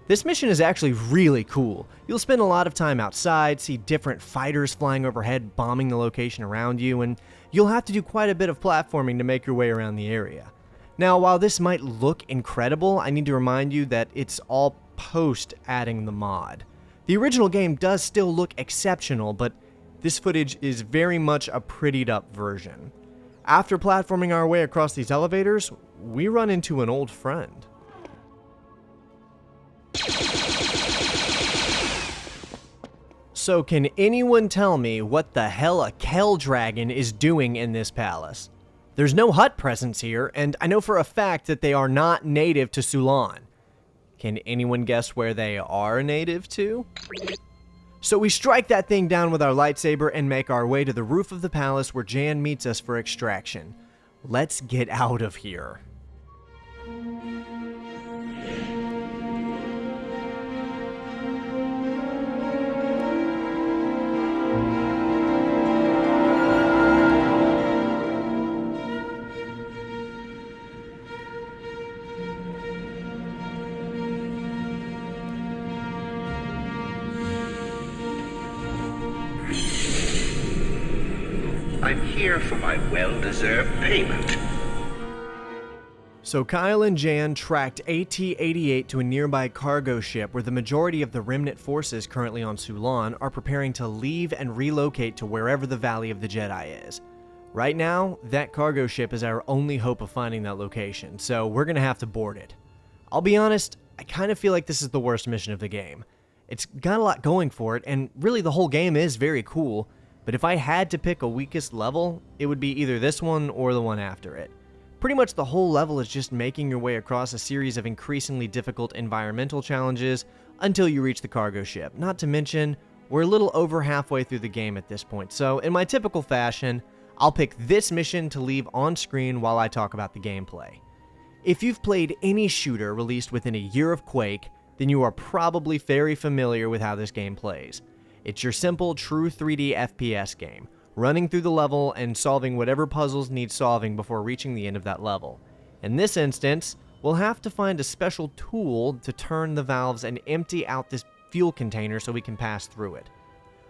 This mission is actually really cool. You'll spend a lot of time outside, see different fighters flying overhead bombing the location around you, and you'll have to do quite a bit of platforming to make your way around the area. Now, while this might look incredible, I need to remind you that it's all post adding the mod. The original game does still look exceptional, but this footage is very much a prettied up version. After platforming our way across these elevators, we run into an old friend. So can anyone tell me what the hell a Kell Dragon is doing in this palace? There's no Hutt presence here, and I know for a fact that they are not native to Sulan. Can anyone guess where they are native to? So we strike that thing down with our lightsaber and make our way to the roof of the palace where Jan meets us for extraction. Let's get out of here. I'm here for my well-deserved payment. So Kyle and Jan tracked AT-88 to a nearby cargo ship where the majority of the remnant forces currently on Sulan are preparing to leave and relocate to wherever the Valley of the Jedi is. Right now, that cargo ship is our only hope of finding that location, so we're gonna have to board it. I'll be honest, I kind of feel like this is the worst mission of the game. It's got a lot going for it, and really the whole game is very cool, but if I had to pick a weakest level, it would be either this one or the one after it. Pretty much the whole level is just making your way across a series of increasingly difficult environmental challenges until you reach the cargo ship. Not to mention, we're a little over halfway through the game at this point, so in my typical fashion, I'll pick this mission to leave on screen while I talk about the gameplay. If you've played any shooter released within a year of Quake, then you are probably very familiar with how this game plays. It's your simple, true 3D FPS game, running through the level and solving whatever puzzles need solving before reaching the end of that level. In this instance, we'll have to find a special tool to turn the valves and empty out this fuel container so we can pass through it.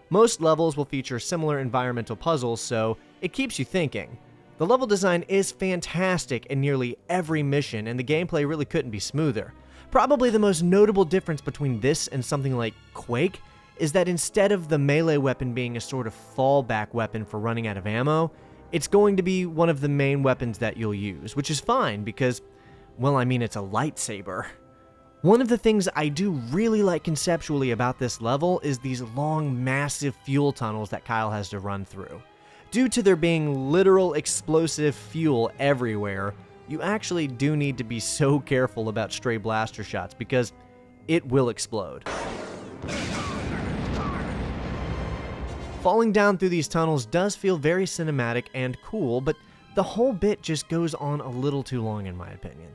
Most levels will feature similar environmental puzzles, so it keeps you thinking. The level design is fantastic in nearly every mission, and the gameplay really couldn't be smoother. Probably the most notable difference between this and something like Quake is that instead of the melee weapon being a sort of fallback weapon for running out of ammo, it's going to be one of the main weapons that you'll use, which is fine because, well, I mean, it's a lightsaber. One of the things I do really like conceptually about this level is these long, massive fuel tunnels that Kyle has to run through. Due to there being literal explosive fuel everywhere, you actually do need to be so careful about stray blaster shots because it will explode. Falling down through these tunnels does feel very cinematic and cool, but the whole bit just goes on a little too long in my opinion.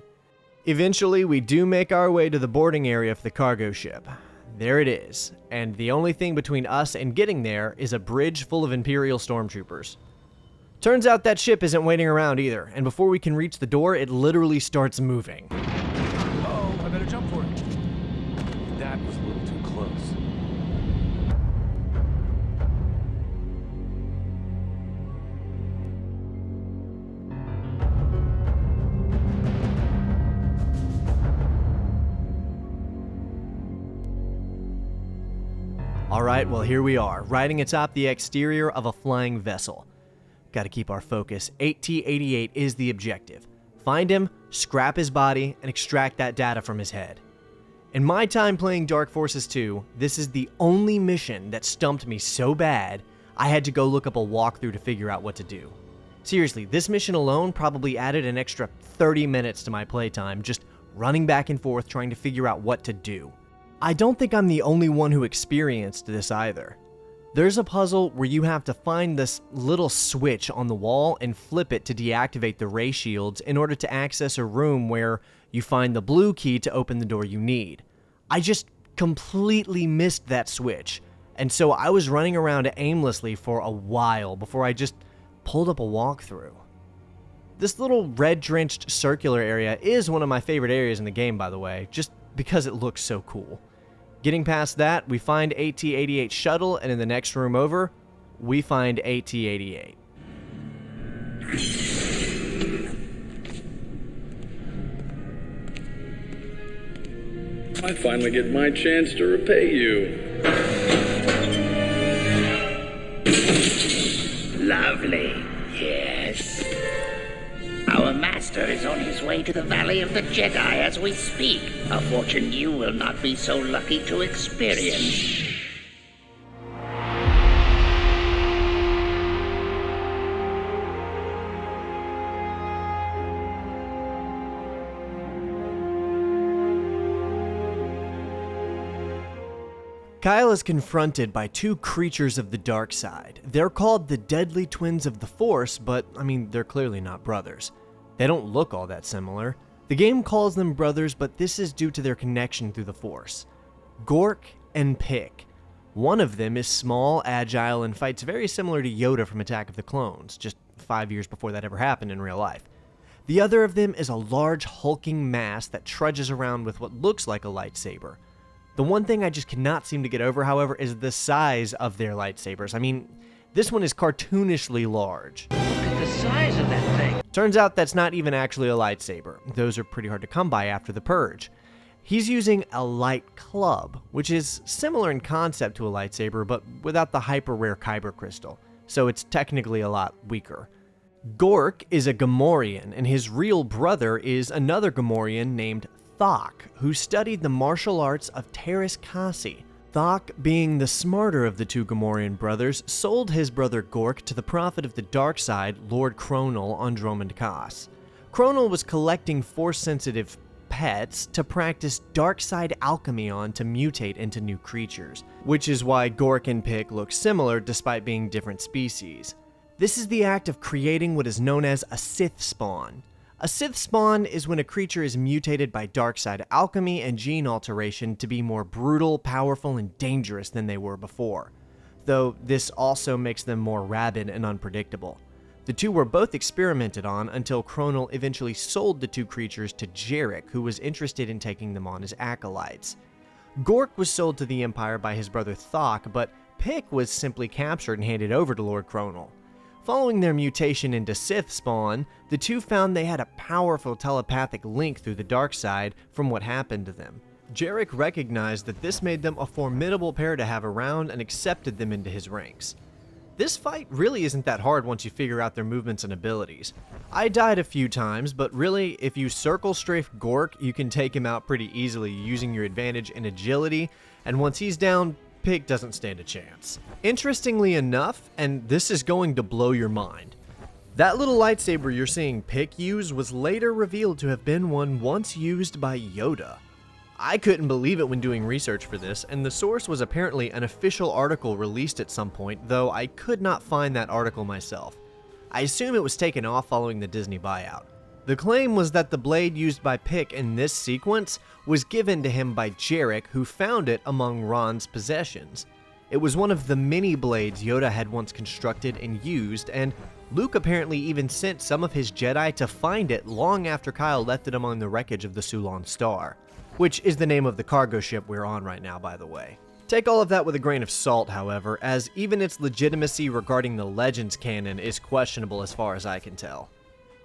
Eventually, we do make our way to the boarding area for the cargo ship. There it is, and the only thing between us and getting there is a bridge full of Imperial stormtroopers. Turns out that ship isn't waiting around either, and before we can reach the door, it literally starts moving. Oh, I better jump for it. That was a little too close. Alright, well here we are, riding atop the exterior of a flying vessel. Gotta keep our focus. 8T88 is the objective. Find him, scrap his body, and extract that data from his head. In my time playing Dark Forces 2, this is the only mission that stumped me so bad, I had to go look up a walkthrough to figure out what to do. Seriously, this mission alone probably added an extra 30 minutes to my playtime, just running back and forth trying to figure out what to do. I don't think I'm the only one who experienced this either. There's a puzzle where you have to find this little switch on the wall and flip it to deactivate the ray shields in order to access a room where you find the blue key to open the door you need. I just completely missed that switch, and so I was running around aimlessly for a while before I just pulled up a walkthrough. This little red-drenched circular area is one of my favorite areas in the game, by the way, just because it looks so cool. Getting past that, we find 8T88 shuttle, and in the next room over, we find 8T88. I finally get my chance to repay you. Lovely, yes. Our master is on his way to the Valley of the Jedi as we speak, a fortune you will not be so lucky to experience. Kyle is confronted by two creatures of the dark side. They're called the Deadly Twins of the Force, but, they're clearly not brothers. They don't look all that similar. The game calls them brothers, but this is due to their connection through the Force. Gork and Pick. One of them is small, agile, and fights very similar to Yoda from Attack of the Clones, just 5 years before that ever happened in real life. The other of them is a large, hulking mass that trudges around with what looks like a lightsaber. The one thing I just cannot seem to get over, however, is the size of their lightsabers. This one is cartoonishly large. Look at the size of that thing. Turns out that's not even actually a lightsaber. Those are pretty hard to come by after the Purge. He's using a light club, which is similar in concept to a lightsaber, but without the hyper-rare kyber crystal, so it's technically a lot weaker. Gork is a Gamorrean, and his real brother is another Gamorrean named Thok, who studied the martial arts of Teräs Käsi. Thok, being the smarter of the two Gamorrean brothers, sold his brother Gork to the prophet of the dark side, Lord Kronel, on Dromund Kaas. Kronel was collecting Force-sensitive pets to practice dark side alchemy on to mutate into new creatures, which is why Gork and Pick look similar despite being different species. This is the act of creating what is known as a Sith spawn. A Sith spawn is when a creature is mutated by dark side alchemy and gene alteration to be more brutal, powerful, and dangerous than they were before, though this also makes them more rabid and unpredictable. The two were both experimented on until Kronel eventually sold the two creatures to Jarek, who was interested in taking them on as acolytes. Gork was sold to the Empire by his brother Thok, but Pick was simply captured and handed over to Lord Kronel. Following their mutation into Sith spawn, the two found they had a powerful telepathic link through the dark side from what happened to them. Jarek recognized that this made them a formidable pair to have around and accepted them into his ranks. This fight really isn't that hard once you figure out their movements and abilities. I died a few times, but really, if you circle strafe Gork, you can take him out pretty easily using your advantage in agility, and once he's down, Pick doesn't stand a chance. Interestingly enough, and this is going to blow your mind, that little lightsaber you're seeing Pick use was later revealed to have been one once used by Yoda. I couldn't believe it when doing research for this, and the source was apparently an official article released at some point, though I could not find that article myself. I assume it was taken off following the Disney buyout. The claim was that the blade used by Pick in this sequence was given to him by Jarek, who found it among Ron's possessions. It was one of the many blades Yoda had once constructed and used, and Luke apparently even sent some of his Jedi to find it long after Kyle left it among the wreckage of the Sulon Star, which is the name of the cargo ship we're on right now, by the way. Take all of that with a grain of salt, however, as even its legitimacy regarding the Legends canon is questionable as far as I can tell.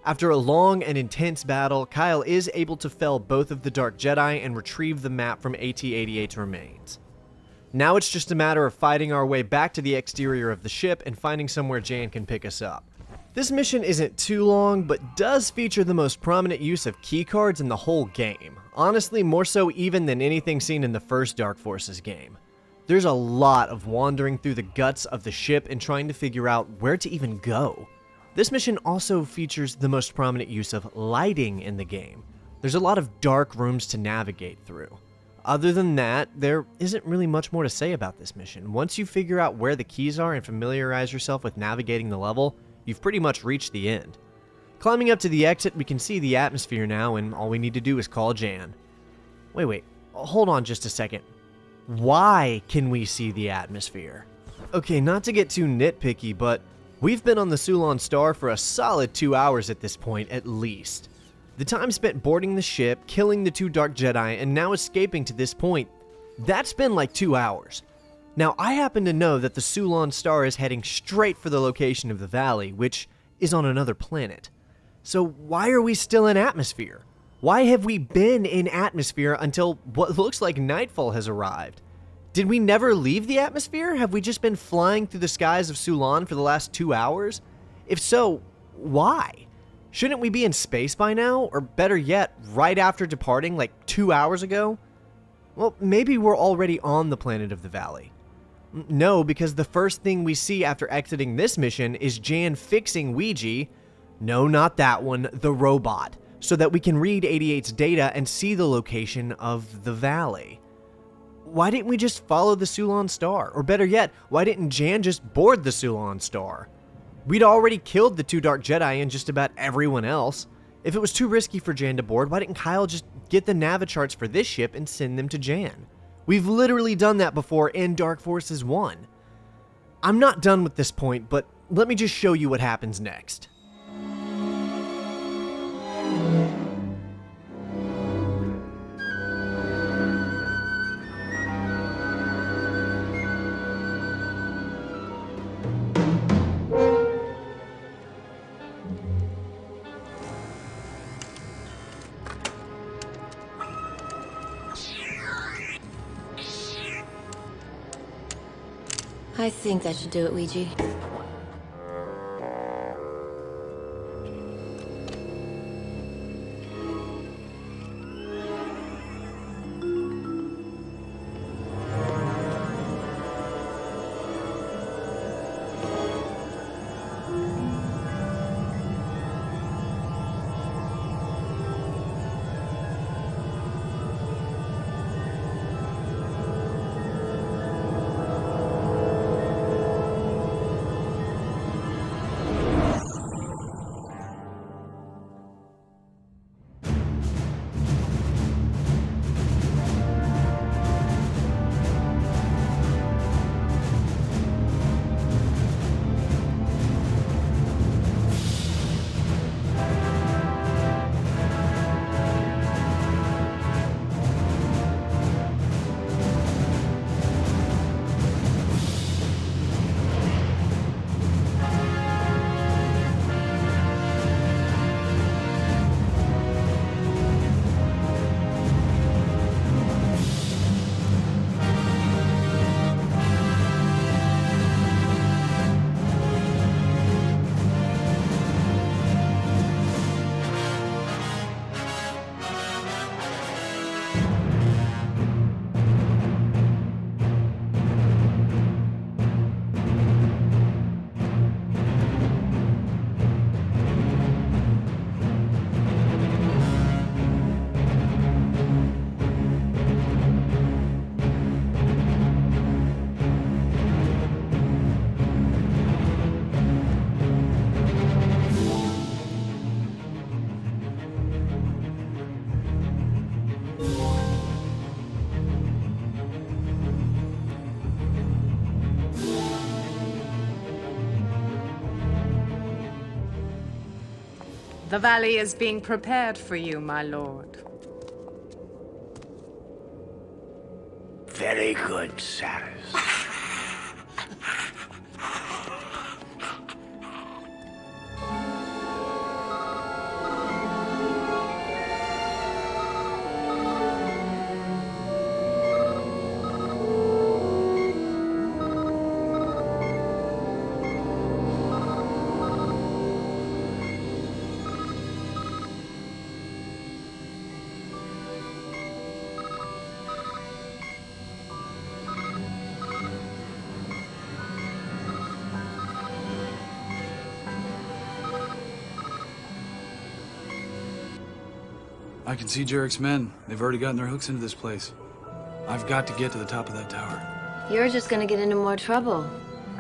After a long and intense battle, Kyle is able to fell both of the Dark Jedi and retrieve the map from AT-88's remains. Now it's just a matter of fighting our way back to the exterior of the ship and finding somewhere Jan can pick us up. This mission isn't too long, but does feature the most prominent use of keycards in the whole game. Honestly, more so even than anything seen in the first Dark Forces game. There's a lot of wandering through the guts of the ship and trying to figure out where to even go. This mission also features the most prominent use of lighting in the game. There's a lot of dark rooms to navigate through. Other than that, there isn't really much more to say about this mission. Once you figure out where the keys are and familiarize yourself with navigating the level, you've pretty much reached the end. Climbing up to the exit, we can see the atmosphere now, and all we need to do is call Jan. Wait, hold on just a second. Why can we see the atmosphere? Okay, not to get too nitpicky, but we've been on the Sulon Star for a solid 2 hours at this point, at least. The time spent boarding the ship, killing the 2 Dark Jedi, and now escaping to this point, that's been like 2 hours. Now, I happen to know that the Sulon Star is heading straight for the location of the valley, which is on another planet. So why are we still in atmosphere? Why have we been in atmosphere until what looks like nightfall has arrived? Did we never leave the atmosphere? Have we just been flying through the skies of Sulon for the last 2 hours? If so, why? Shouldn't we be in space by now? Or better yet, right after departing like 2 hours ago? Well, maybe we're already on the planet of the valley. No, because the first thing we see after exiting this mission is Jan fixing Ouija, no, not that one, the robot, so that we can read 88's data and see the location of the valley. Why didn't we just follow the Sulon Star? Or better yet, why didn't Jan just board the Sulon Star? We'd already killed the 2 Dark Jedi and just about everyone else. If it was too risky for Jan to board, why didn't Kyle just get the Navicharts for this ship and send them to Jan? We've literally done that before in Dark Forces 1. I'm not done with this point, but let me just show you what happens next. I think that should do it, Ouija. The valley is being prepared for you, my lord. Very good, Saris. I can see Jarek's men. They've already gotten their hooks into this place. I've got to get to the top of that tower. You're just gonna get into more trouble.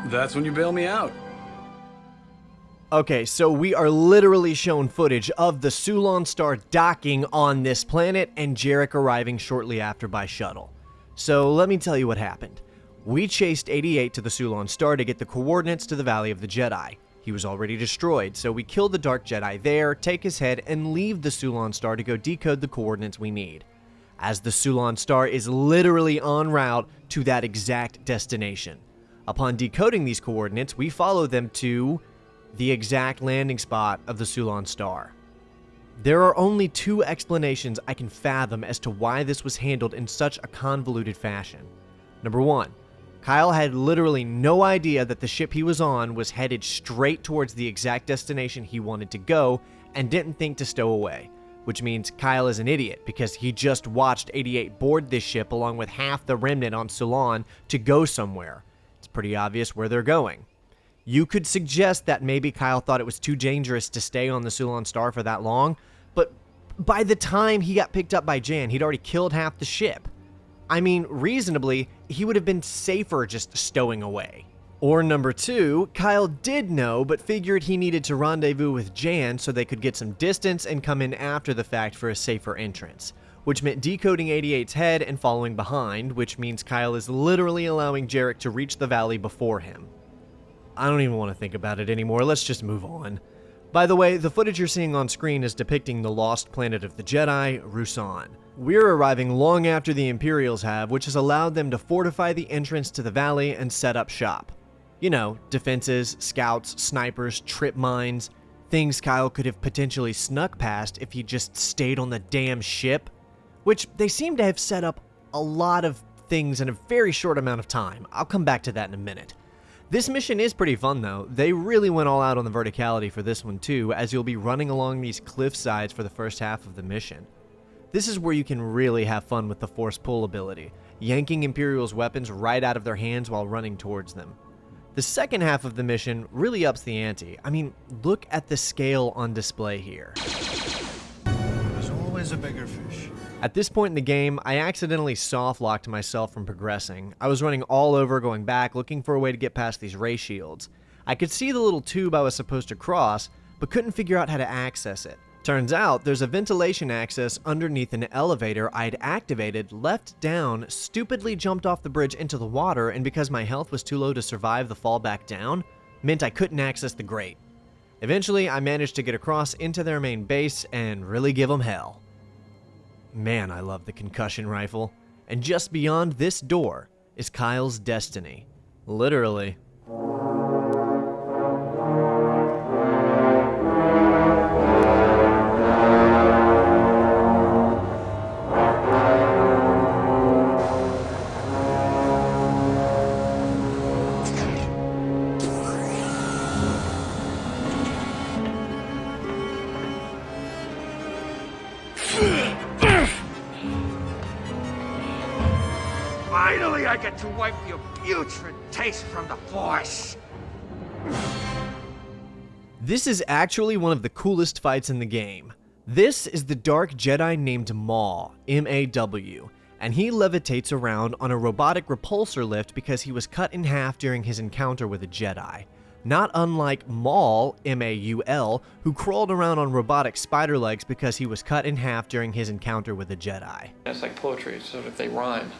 That's when you bail me out. Okay, so we are literally shown footage of the Sulon Star docking on this planet and Jarek arriving shortly after by shuttle. So let me tell you what happened. We chased 88 to the Sulon Star to get the coordinates to the Valley of the Jedi. He was already destroyed, so we kill the Dark Jedi there, take his head, and leave the Sulon Star to go decode the coordinates we need. As the Sulon Star is literally en route to that exact destination. Upon decoding these coordinates, we follow them to the exact landing spot of the Sulon Star. There are only two explanations I can fathom as to why this was handled in such a convoluted fashion. Number one, Kyle had literally no idea that the ship he was on was headed straight towards the exact destination he wanted to go and didn't think to stow away, which means Kyle is an idiot because he just watched 88 board this ship along with half the remnant on Sulon to go somewhere. It's pretty obvious where they're going. You could suggest that maybe Kyle thought it was too dangerous to stay on the Sulon Star for that long, but by the time he got picked up by Jan, he'd already killed half the ship. I mean, reasonably, he would have been safer just stowing away. Or number two, Kyle did know, but figured he needed to rendezvous with Jan so they could get some distance and come in after the fact for a safer entrance, which meant decoding 88's head and following behind, which means Kyle is literally allowing Jarek to reach the valley before him. I don't even want to think about it anymore, let's just move on. By the way, the footage you're seeing on screen is depicting the lost planet of the Jedi, Ruusan. We're arriving long after the Imperials have, which has allowed them to fortify the entrance to the valley and set up shop. You know, defenses, scouts, snipers, trip mines, things Kyle could have potentially snuck past if he just stayed on the damn ship, which they seem to have set up a lot of things in a very short amount of time. I'll come back to that in a minute. This mission is pretty fun though. They really went all out on the verticality for this one too, as you'll be running along these cliff sides for the first half of the mission. This is where you can really have fun with the Force Pull ability, yanking Imperial's weapons right out of their hands while running towards them. The second half of the mission really ups the ante. I mean, look at the scale on display here. There's always a bigger fish. At this point in the game, I accidentally soft-locked myself from progressing. I was running all over, going back, looking for a way to get past these ray shields. I could see the little tube I was supposed to cross, but couldn't figure out how to access it. Turns out, there's a ventilation access underneath an elevator I'd activated, left down, stupidly jumped off the bridge into the water, and because my health was too low to survive the fall back down, meant I couldn't access the grate. Eventually, I managed to get across into their main base and really give them hell. Man, I love the concussion rifle. And just beyond this door is Kyle's destiny. Literally. Finally, I get to wipe your putrid taste from the Force. This is actually one of the coolest fights in the game. This is the Dark Jedi named Maw, M-A-W, and he levitates around on a robotic repulsor lift because he was cut in half during his encounter with a Jedi. Not unlike Maul, M-A-U-L, who crawled around on robotic spider legs because he was cut in half during his encounter with a Jedi. It's like poetry, so if they rhyme.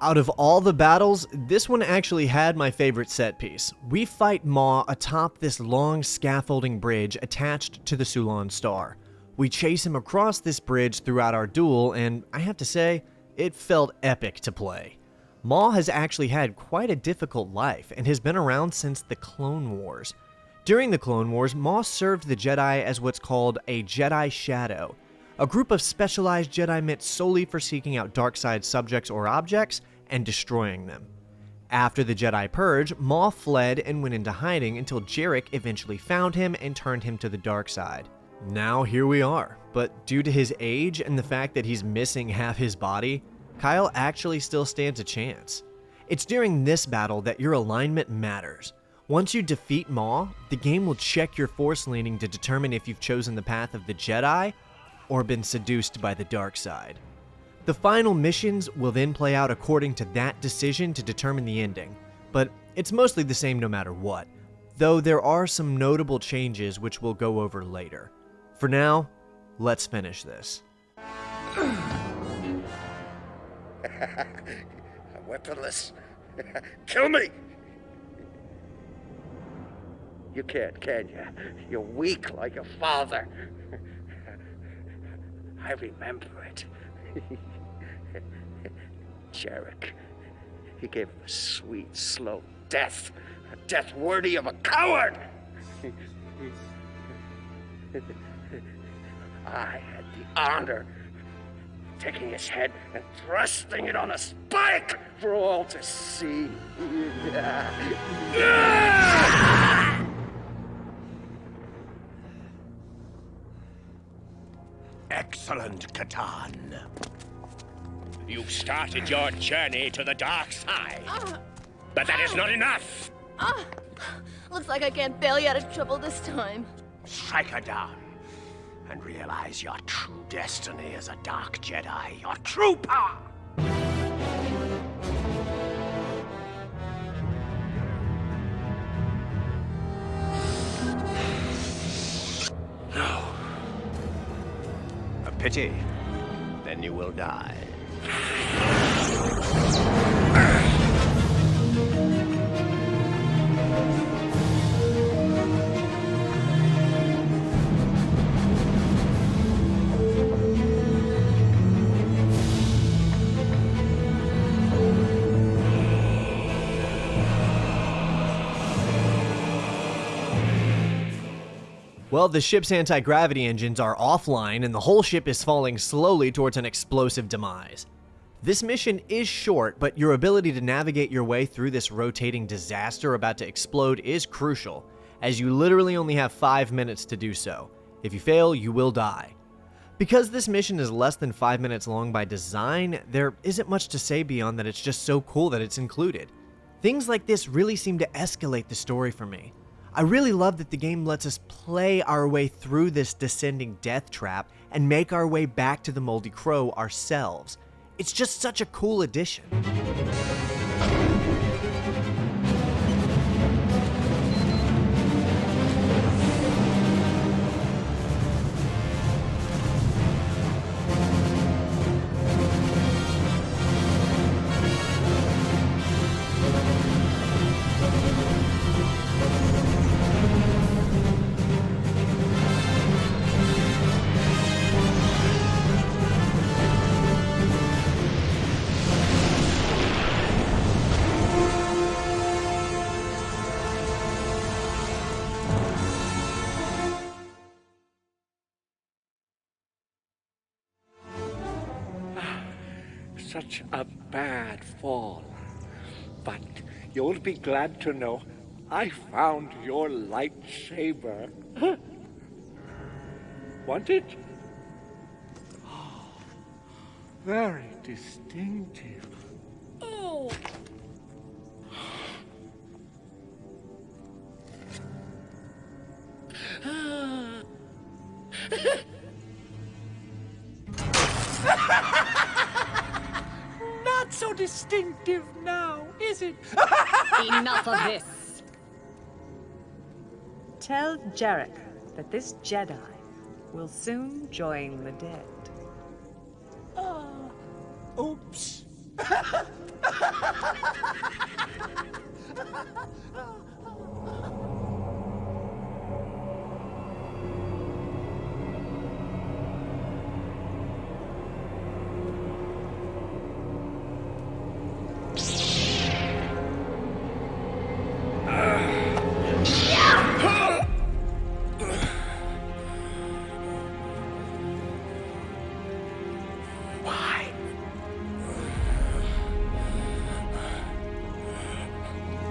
Out of all the battles, this one actually had my favorite set piece. We fight Maw atop this long scaffolding bridge attached to the Sulan Star. We chase him across this bridge throughout our duel, and I have to say, it felt epic to play. Maw has actually had quite a difficult life and has been around since the Clone Wars. During the Clone Wars, Maw served the Jedi as what's called a Jedi Shadow, a group of specialized Jedi meant solely for seeking out dark side subjects or objects and destroying them. After the Jedi Purge, Maw fled and went into hiding until Jarek eventually found him and turned him to the dark side. Now here we are, but due to his age and the fact that he's missing half his body, Kyle actually still stands a chance. It's during this battle that your alignment matters. Once you defeat Maw, the game will check your force leaning to determine if you've chosen the path of the Jedi or been seduced by the dark side. The final missions will then play out according to that decision to determine the ending, but it's mostly the same no matter what, though there are some notable changes which we'll go over later. For now, let's finish this. Weaponless. Kill me! You can't, can you? You're weak like your father. I remember it. Jarek. He gave him a sweet, slow death. A death worthy of a coward! I had the honor of taking his head and thrusting it on a spike for all to see. Excellent, Katarn. You've started your journey to the dark side. But that is not enough. Looks like I can't bail you out of trouble this time. Strike her down and realize your true destiny as a Dark Jedi, your true power. No. A pity. Then you will die. Well, the ship's anti-gravity engines are offline and the whole ship is falling slowly towards an explosive demise. This mission is short, but your ability to navigate your way through this rotating disaster about to explode is crucial, as you literally only have 5 minutes to do so. If you fail, you will die. Because this mission is less than 5 minutes long by design, there isn't much to say beyond that it's just so cool that it's included. Things like this really seem to escalate the story for me. I really love that the game lets us play our way through this descending death trap and make our way back to the Moldy Crow ourselves. It's just such a cool addition. Such a bad fall. But you'll be glad to know I found your lightsaber. Want it? Oh, very distinctive. Oh. Not so distinctive now, is it? Enough of this. Tell Jarek that this Jedi will soon join the dead. Oops.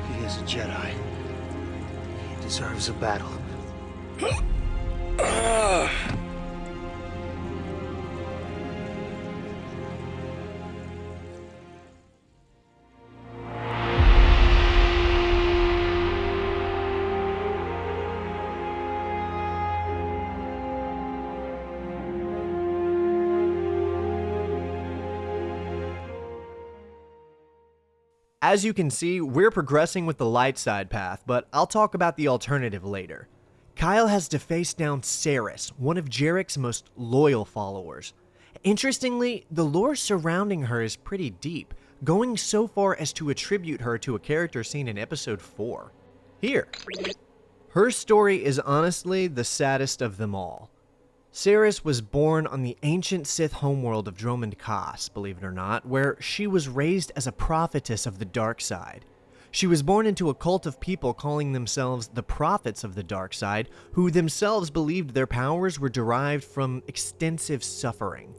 He is a Jedi. He deserves a battle. As you can see, we're progressing with the light side path, but I'll talk about the alternative later. Kyle has to face down Saris, one of Jarek's most loyal followers. Interestingly, the lore surrounding her is pretty deep, going so far as to attribute her to a character seen in episode 4. Here. Her story is honestly the saddest of them all. Saris was born on the ancient Sith homeworld of Dromund Kaas, believe it or not, where she was raised as a prophetess of the dark side. She was born into a cult of people calling themselves the Prophets of the Dark Side, who themselves believed their powers were derived from extensive suffering.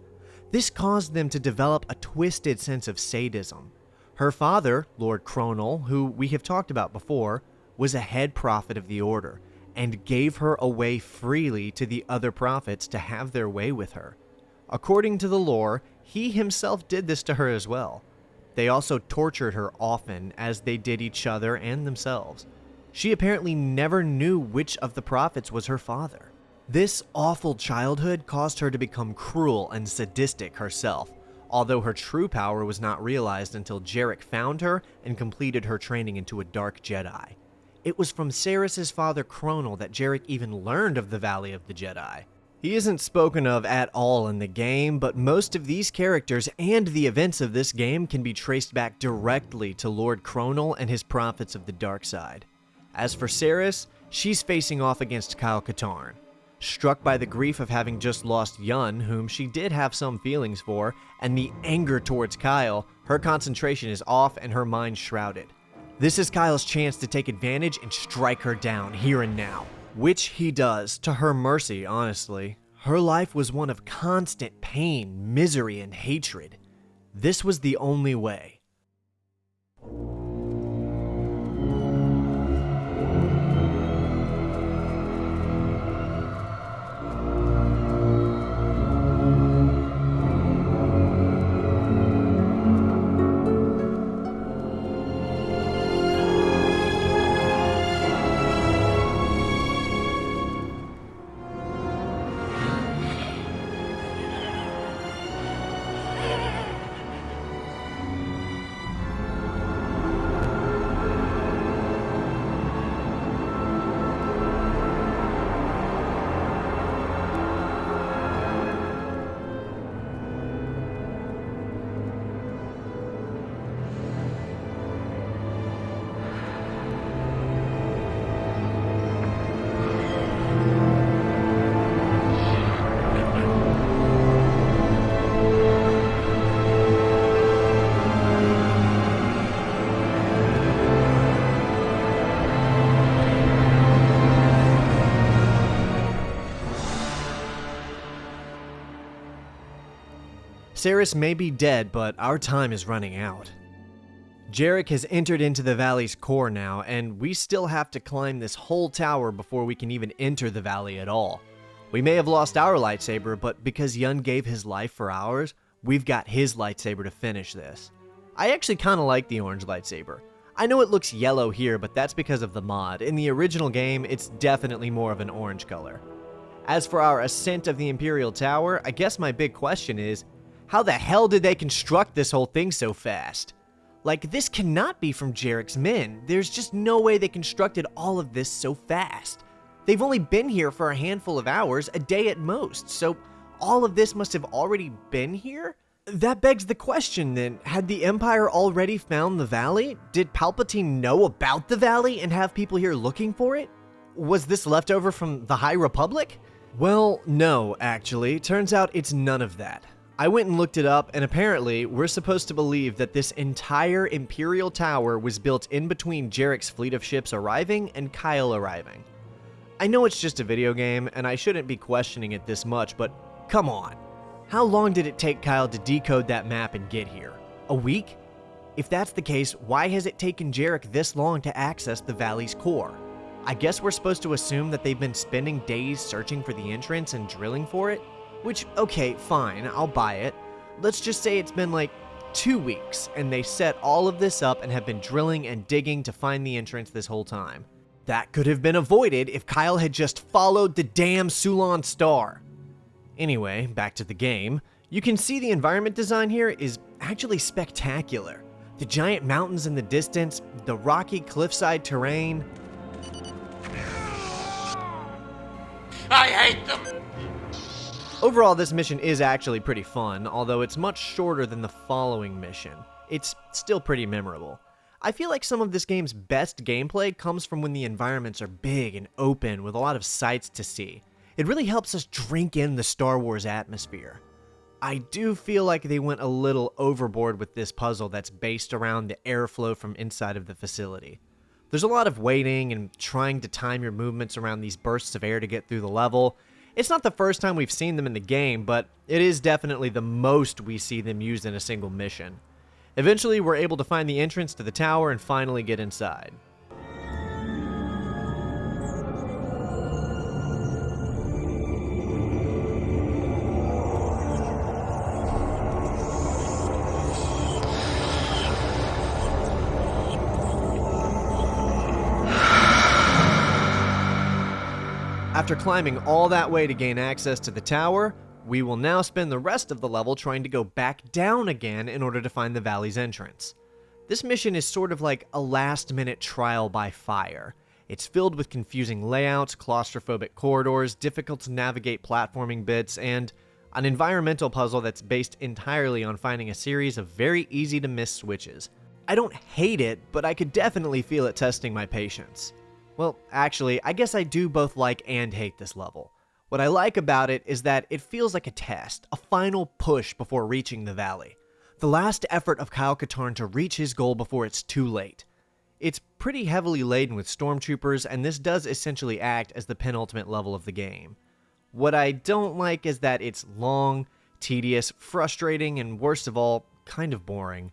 This caused them to develop a twisted sense of sadism. Her father, Lord Kronal, who we have talked about before, was a head prophet of the Order, and gave her away freely to the other prophets to have their way with her. According to the lore, he himself did this to her as well. They also tortured her often, as they did each other and themselves. She apparently never knew which of the prophets was her father. This awful childhood caused her to become cruel and sadistic herself, although her true power was not realized until Jarek found her and completed her training into a Dark Jedi. It was from Saris's father Kronal that Jarek even learned of the Valley of the Jedi. He isn't spoken of at all in the game, but most of these characters and the events of this game can be traced back directly to Lord Kronal and his prophets of the dark side. As for Saris, she's facing off against Kyle Katarn. Struck by the grief of having just lost Yun, whom she did have some feelings for, and the anger towards Kyle, her concentration is off and her mind shrouded. This is Kyle's chance to take advantage and strike her down here and now, which he does, to her mercy, honestly. Her life was one of constant pain, misery, and hatred. This was the only way. Saris may be dead, but our time is running out. Jarek has entered into the valley's core now, and we still have to climb this whole tower before we can even enter the valley at all. We may have lost our lightsaber, but because Yun gave his life for ours, we've got his lightsaber to finish this. I actually kind of like the orange lightsaber. I know it looks yellow here, but that's because of the mod. In the original game, it's definitely more of an orange color. As for our ascent of the Imperial Tower, I guess my big question is, how the hell did they construct this whole thing so fast? Like, this cannot be from Jarek's men. There's just no way they constructed all of this so fast. They've only been here for a handful of hours, a day at most, so all of this must have already been here? That begs the question then, had the Empire already found the valley? Did Palpatine know about the valley and have people here looking for it? Was this leftover from the High Republic? Well, no, actually. Turns out it's none of that. I went and looked it up, and apparently, we're supposed to believe that this entire Imperial Tower was built in between Jarek's fleet of ships arriving and Kyle arriving. I know it's just a video game, and I shouldn't be questioning it this much, but come on. How long did it take Kyle to decode that map and get here? A week? If that's the case, why has it taken Jarek this long to access the valley's core? I guess we're supposed to assume that they've been spending days searching for the entrance and drilling for it? Which, okay, fine, I'll buy it. Let's just say it's been like 2 weeks, and they set all of this up and have been drilling and digging to find the entrance this whole time. That could have been avoided if Kyle had just followed the damn Sulon Star. Anyway, back to the game. You can see the environment design here is actually spectacular. The giant mountains in the distance, the rocky cliffside terrain. I hate them! Overall, this mission is actually pretty fun, although it's much shorter than the following mission. It's still pretty memorable. I feel like some of this game's best gameplay comes from when the environments are big and open with a lot of sights to see. It really helps us drink in the Star Wars atmosphere. I do feel like they went a little overboard with this puzzle that's based around the airflow from inside of the facility. There's a lot of waiting and trying to time your movements around these bursts of air to get through the level. It's not the first time we've seen them in the game, but it is definitely the most we see them used in a single mission. Eventually, we're able to find the entrance to the tower and finally get inside. After climbing all that way to gain access to the tower, we will now spend the rest of the level trying to go back down again in order to find the valley's entrance. This mission is sort of like a last-minute trial by fire. It's filled with confusing layouts, claustrophobic corridors, difficult to navigate platforming bits, and an environmental puzzle that's based entirely on finding a series of very easy-to-miss switches. I don't hate it, but I could definitely feel it testing my patience. Well, actually, I guess I do both like and hate this level. What I like about it is that it feels like a test, a final push before reaching the valley. The last effort of Kyle Katarn to reach his goal before it's too late. It's pretty heavily laden with stormtroopers, and this does essentially act as the penultimate level of the game. What I don't like is that it's long, tedious, frustrating, and worst of all, kind of boring.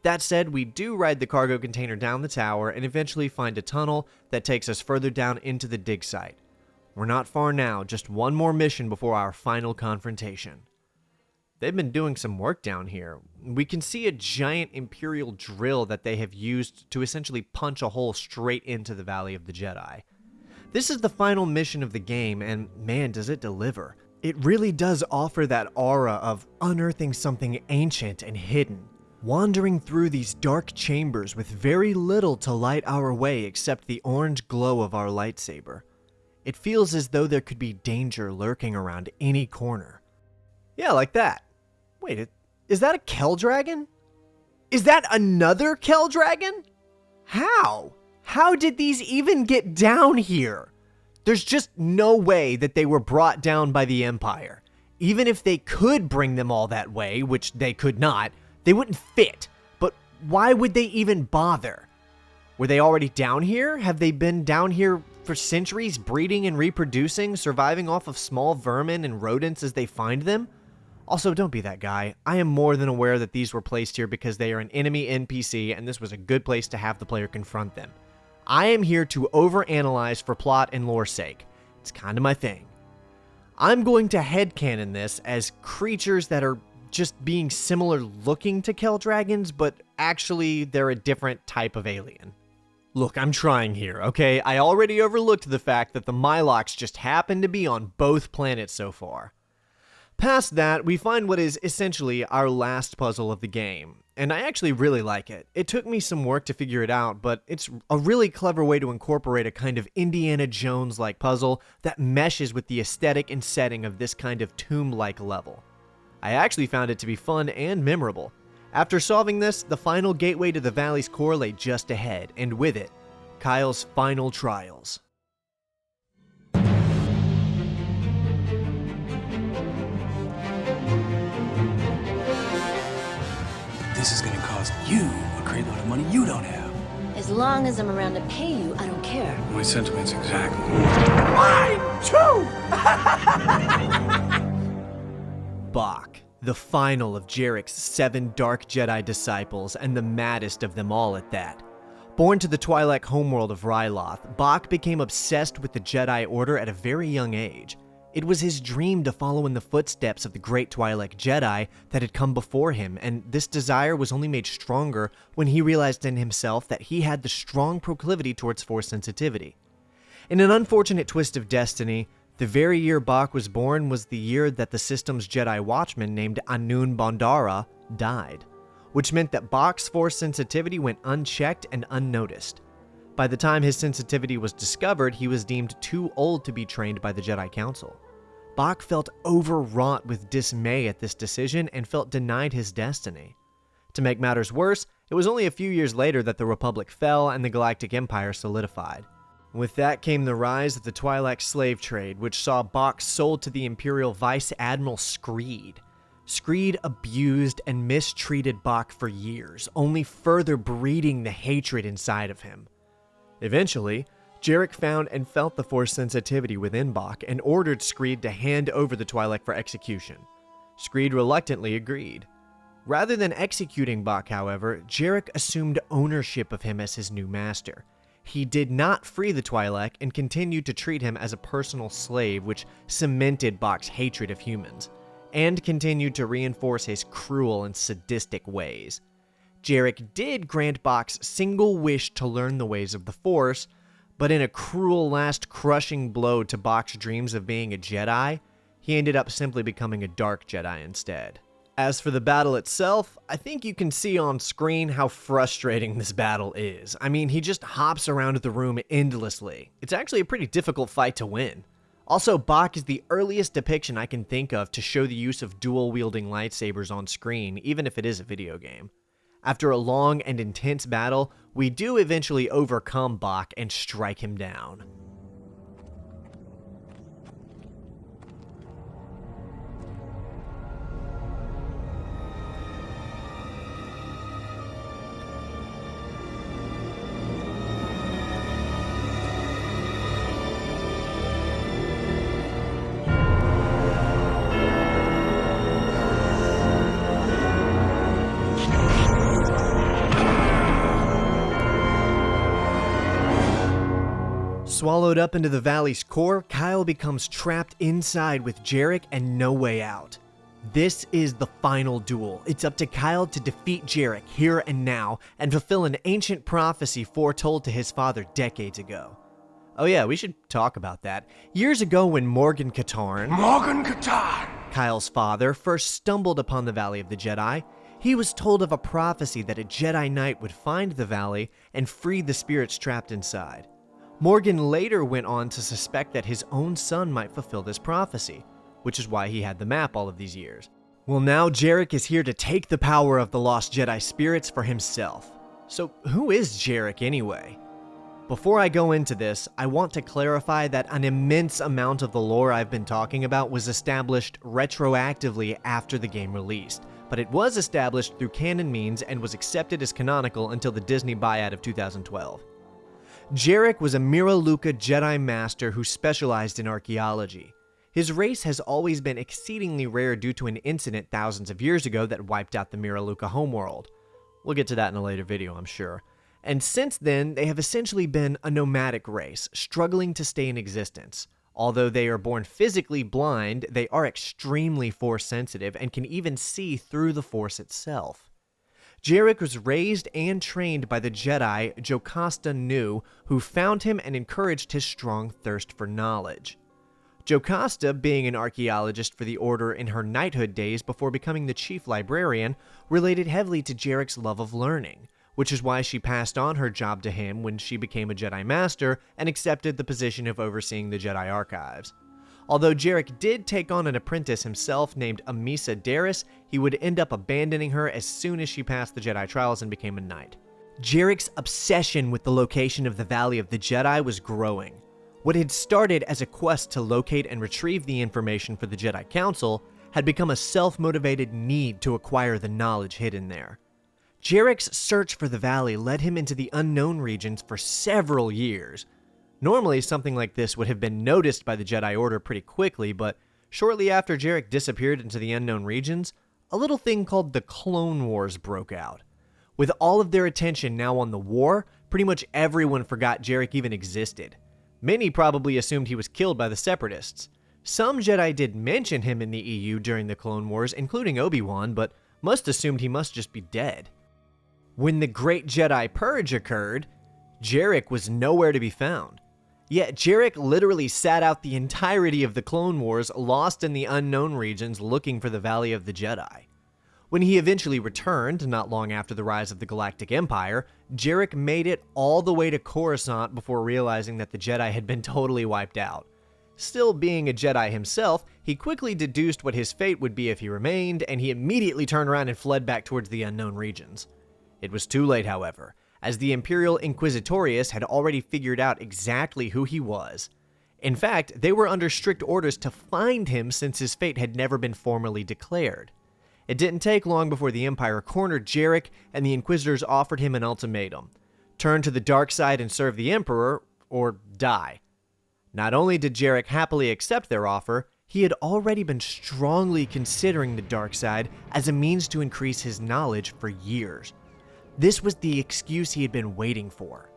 That said, we do ride the cargo container down the tower and eventually find a tunnel that takes us further down into the dig site. We're not far now, just one more mission before our final confrontation. They've been doing some work down here. We can see a giant Imperial drill that they have used to essentially punch a hole straight into the Valley of the Jedi. This is the final mission of the game, and man, does it deliver. It really does offer that aura of unearthing something ancient and hidden. Wandering through these dark chambers with very little to light our way except the orange glow of our lightsaber. It feels as though there could be danger lurking around any corner. Yeah, like that. Wait, is that a Kell Dragon? Is that another Kell Dragon? How? How did these even get down here? There's just no way that they were brought down by the Empire. Even if they could bring them all that way, which they could not, they wouldn't fit, but why would they even bother? Were they already down here? Have they been down here for centuries, breeding and reproducing, surviving off of small vermin and rodents as they find them? Also, don't be that guy. I am more than aware that these were placed here because they are an enemy NPC, and this was a good place to have the player confront them. I am here to overanalyze for plot and lore's sake. It's kind of my thing. I'm going to headcanon this as creatures that are just being similar looking to Kell Dragons, but actually they're a different type of alien. Look, I'm trying here, okay? I already overlooked the fact that the Mylox just happen to be on both planets so far. Past that, we find what is essentially our last puzzle of the game, and I actually really like it. It took me some work to figure it out, but it's a really clever way to incorporate a kind of Indiana Jones-like puzzle that meshes with the aesthetic and setting of this kind of tomb-like level. I actually found it to be fun and memorable. After solving this, the final gateway to the valley's core lay just ahead, and with it, Kyle's final trials. This is gonna cost you a great lot of money you don't have. As long as I'm around to pay you, I don't care. My sentiments exactly. Mine too! Bach, the final of Jarek's 7 Dark Jedi disciples, and the maddest of them all at that. Born to the Twi'lek homeworld of Ryloth, Bach became obsessed with the Jedi Order at a very young age. It was his dream to follow in the footsteps of the great Twi'lek Jedi that had come before him, and this desire was only made stronger when he realized in himself that he had the strong proclivity towards Force sensitivity. In an unfortunate twist of destiny, the very year Bach was born was the year that the system's Jedi Watchman named Anun Bondara died, which meant that Bach's Force sensitivity went unchecked and unnoticed. By the time his sensitivity was discovered, he was deemed too old to be trained by the Jedi Council. Bach felt overwrought with dismay at this decision and felt denied his destiny. To make matters worse, it was only a few years later that the Republic fell and the Galactic Empire solidified. With that came the rise of the Twi'lek slave trade, which saw Bach sold to the Imperial Vice Admiral Screed. Screed abused and mistreated Bach for years, only further breeding the hatred inside of him. Eventually, Jarek found and felt the Force sensitivity within Bach and ordered Screed to hand over the Twi'lek for execution. Screed reluctantly agreed. Rather than executing Bach, however, Jarek assumed ownership of him as his new master. He did not free the Twi'lek and continued to treat him as a personal slave, which cemented Bach's hatred of humans, and continued to reinforce his cruel and sadistic ways. Jarek did grant Bach's single wish to learn the ways of the Force, but in a cruel last crushing blow to Bach's dreams of being a Jedi, he ended up simply becoming a Dark Jedi instead. As for the battle itself, I think you can see on screen how frustrating this battle is. I mean, he just hops around the room endlessly. It's actually a pretty difficult fight to win. Also, Bach is the earliest depiction I can think of to show the use of dual-wielding lightsabers on screen, even if it is a video game. After a long and intense battle, we do eventually overcome Bach and strike him down. Swallowed up into the valley's core, Kyle becomes trapped inside with Jarek and no way out. This is the final duel. It's up to Kyle to defeat Jarek here and now and fulfill an ancient prophecy foretold to his father decades ago. Oh yeah, we should talk about that. Years ago when Morgan Katarn, Kyle's father, first stumbled upon the Valley of the Jedi, he was told of a prophecy that a Jedi Knight would find the valley and free the spirits trapped inside. Morgan later went on to suspect that his own son might fulfill this prophecy, which is why he had the map all of these years. Well, now Jarek is here to take the power of the lost Jedi spirits for himself. So who is Jarek anyway? Before I go into this, I want to clarify that an immense amount of the lore I've been talking about was established retroactively after the game released, but it was established through canon means and was accepted as canonical until the Disney buyout of 2012. Jarek was a Mira Luca Jedi Master who specialized in archaeology. His race has always been exceedingly rare due to an incident thousands of years ago that wiped out the Mira Luca homeworld. We'll get to that in a later video, I'm sure. And since then, they have essentially been a nomadic race, struggling to stay in existence. Although they are born physically blind, they are extremely Force sensitive and can even see through the Force itself. Jarek was raised and trained by the Jedi Jocasta Nu, who found him and encouraged his strong thirst for knowledge. Jocasta, being an archaeologist for the Order in her knighthood days before becoming the chief librarian, related heavily to Jarek's love of learning, which is why she passed on her job to him when she became a Jedi Master and accepted the position of overseeing the Jedi archives. Although Jarek did take on an apprentice himself named Amisa Darius, he would end up abandoning her as soon as she passed the Jedi trials and became a knight. Jarek's obsession with the location of the Valley of the Jedi was growing. What had started as a quest to locate and retrieve the information for the Jedi Council had become a self-motivated need to acquire the knowledge hidden there. Jarek's search for the valley led him into the unknown regions for several years. Normally, something like this would have been noticed by the Jedi Order pretty quickly, but shortly after Jarek disappeared into the unknown regions, a little thing called the Clone Wars broke out. With all of their attention now on the war, pretty much everyone forgot Jarek even existed. Many probably assumed he was killed by the Separatists. Some Jedi did mention him in the EU during the Clone Wars, including Obi-Wan, but most assumed he must just be dead. When the Great Jedi Purge occurred, Jarek was nowhere to be found. Yet Jarek literally sat out the entirety of the Clone Wars, lost in the unknown regions looking for the Valley of the Jedi. When he eventually returned, not long after the rise of the Galactic Empire, Jarek made it all the way to Coruscant before realizing that the Jedi had been totally wiped out. Still being a Jedi himself, he quickly deduced what his fate would be if he remained, and he immediately turned around and fled back towards the unknown regions. It was too late, however, as the Imperial Inquisitorius had already figured out exactly who he was. In fact, they were under strict orders to find him since his fate had never been formally declared. It didn't take long before the Empire cornered Jarek, and the Inquisitors offered him an ultimatum: turn to the dark side and serve the Emperor, or die. Not only did Jarek happily accept their offer, he had already been strongly considering the dark side as a means to increase his knowledge for years. This was the excuse he had been waiting for.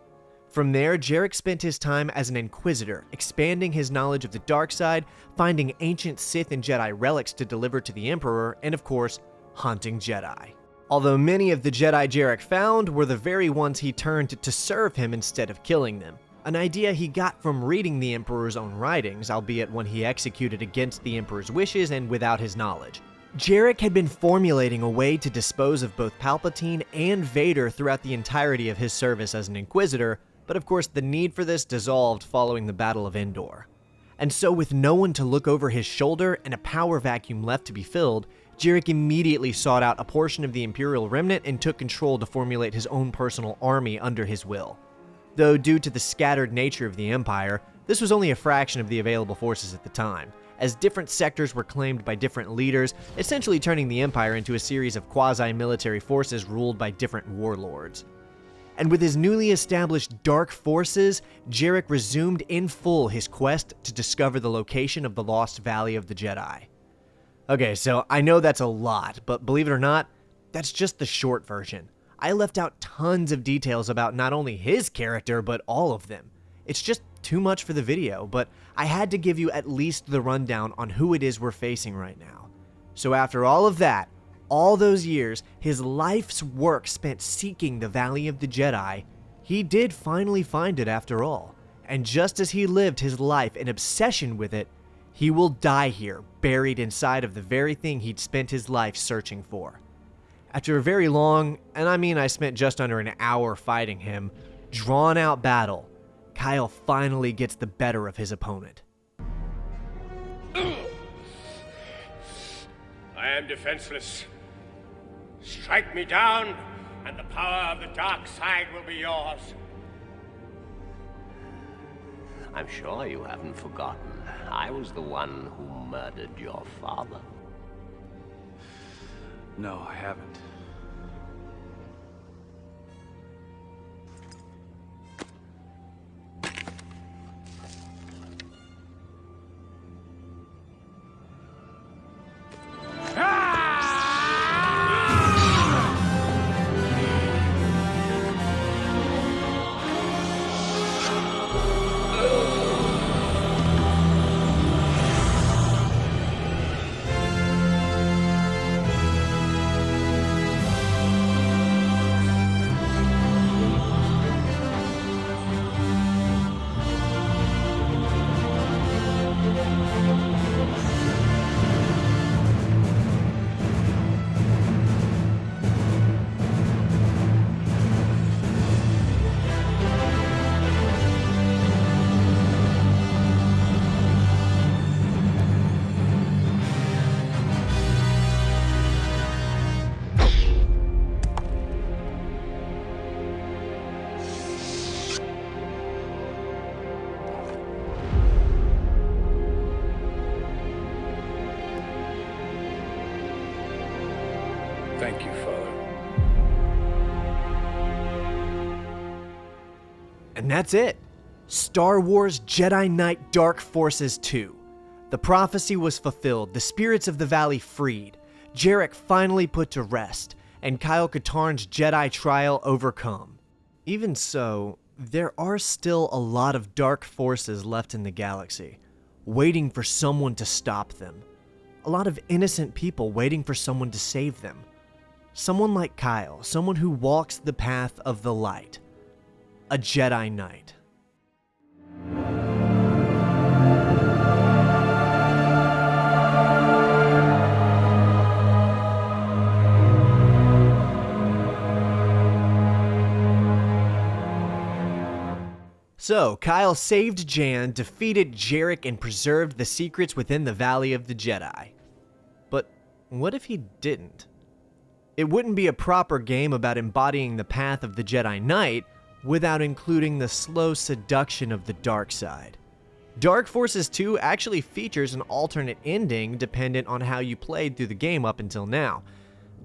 From there, Jarek spent his time as an Inquisitor, expanding his knowledge of the dark side, finding ancient Sith and Jedi relics to deliver to the Emperor, and of course, hunting Jedi. Although many of the Jedi Jarek found were the very ones he turned to serve him instead of killing them, an idea he got from reading the Emperor's own writings, albeit one he executed against the Emperor's wishes and without his knowledge. Jarek had been formulating a way to dispose of both Palpatine and Vader throughout the entirety of his service as an Inquisitor, but of course the need for this dissolved following the Battle of Endor. And so with no one to look over his shoulder and a power vacuum left to be filled, Jarek immediately sought out a portion of the Imperial Remnant and took control to formulate his own personal army under his will. Though due to the scattered nature of the Empire, this was only a fraction of the available forces at the time, as different sectors were claimed by different leaders, essentially turning the Empire into a series of quasi-military forces ruled by different warlords. And with his newly established dark forces, Jarek resumed in full his quest to discover the location of the lost Valley of the Jedi. Okay, so I know that's a lot, but believe it or not, that's just the short version. I left out tons of details about not only his character, but all of them. It's just too much for the video, but I had to give you at least the rundown on who it is we're facing right now. So after all of that, all those years, his life's work spent seeking the Valley of the Jedi, he did finally find it after all. And just as he lived his life in obsession with it, he will die here, buried inside of the very thing he'd spent his life searching for. After a very long, and I mean I spent just under an hour fighting him, drawn-out battle, Kyle finally gets the better of his opponent. I am defenseless. Strike me down, and the power of the dark side will be yours. I'm sure you haven't forgotten. I was the one who murdered your father. No, I haven't. Thank you, Father. And that's it. Star Wars Jedi Knight Dark Forces 2. The prophecy was fulfilled, the spirits of the valley freed, Jarek finally put to rest, and Kyle Katarn's Jedi trial overcome. Even so, there are still a lot of dark forces left in the galaxy, waiting for someone to stop them. A lot of innocent people waiting for someone to save them. Someone like Kyle, someone who walks the path of the light. A Jedi Knight. So, Kyle saved Jan, defeated Jarek, and preserved the secrets within the Valley of the Jedi. But what if he didn't? It wouldn't be a proper game about embodying the path of the Jedi Knight without including the slow seduction of the dark side. Dark Forces 2 actually features an alternate ending dependent on how you played through the game up until now.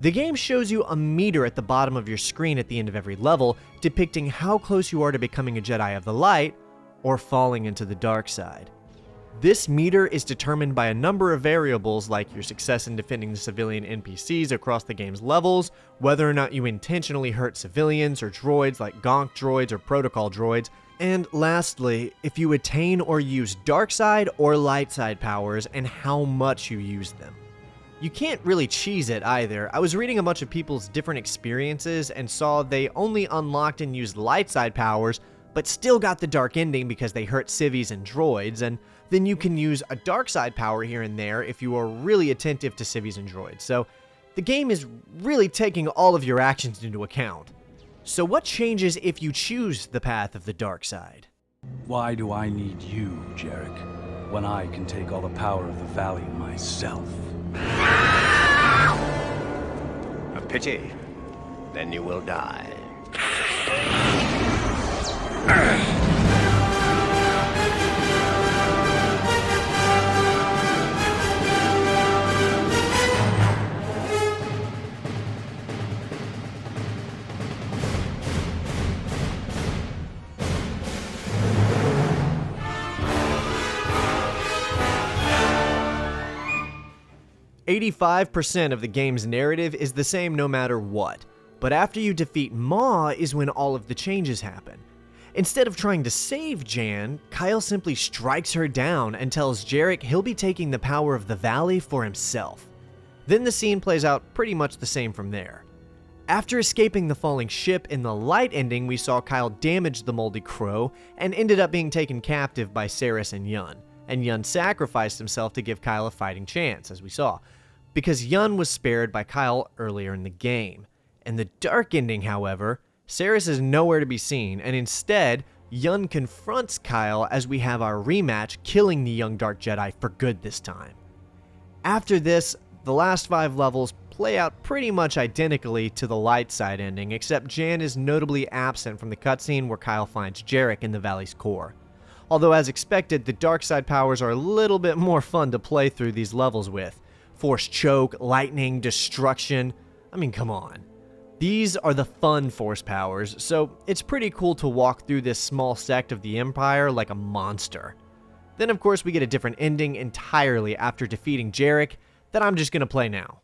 The game shows you a meter at the bottom of your screen at the end of every level, depicting how close you are to becoming a Jedi of the Light, or falling into the dark side. This meter is determined by a number of variables like your success in defending the civilian NPCs across the game's levels, whether or not you intentionally hurt civilians or droids like gonk droids or protocol droids, and lastly, if you attain or use dark side or light side powers and how much you use them. You can't really cheese it either. I was reading a bunch of people's different experiences and saw they only unlocked and used light side powers, but still got the dark ending because they hurt civvies and droids, and then you can use a dark side power here and there if you are really attentive to civvies and droids. So the game is really taking all of your actions into account. So what changes if you choose the path of the dark side? Why do I need you, Jarek, when I can take all the power of the valley myself? A pity. Then you will die. 85% of the game's narrative is the same no matter what, but after you defeat Maw is when all of the changes happen. Instead of trying to save Jan, Kyle simply strikes her down and tells Jarek he'll be taking the power of the valley for himself. Then the scene plays out pretty much the same from there. After escaping the falling ship in the light ending, we saw Kyle damage the Moldy Crow and ended up being taken captive by Saris and Yun. And Yun sacrificed himself to give Kyle a fighting chance, as we saw, because Yun was spared by Kyle earlier in the game. In the dark ending, however, Saris is nowhere to be seen, and instead, Yun confronts Kyle as we have our rematch, killing the young Dark Jedi for good this time. After this, the last 5 levels play out pretty much identically to the light side ending, except Jan is notably absent from the cutscene where Kyle finds Jarek in the valley's core. Although as expected, the dark side powers are a little bit more fun to play through these levels with. Force choke, lightning, destruction, I mean come on. These are the fun Force powers, so it's pretty cool to walk through this small sect of the Empire like a monster. Then of course we get a different ending entirely after defeating Jarek that I'm just gonna play now.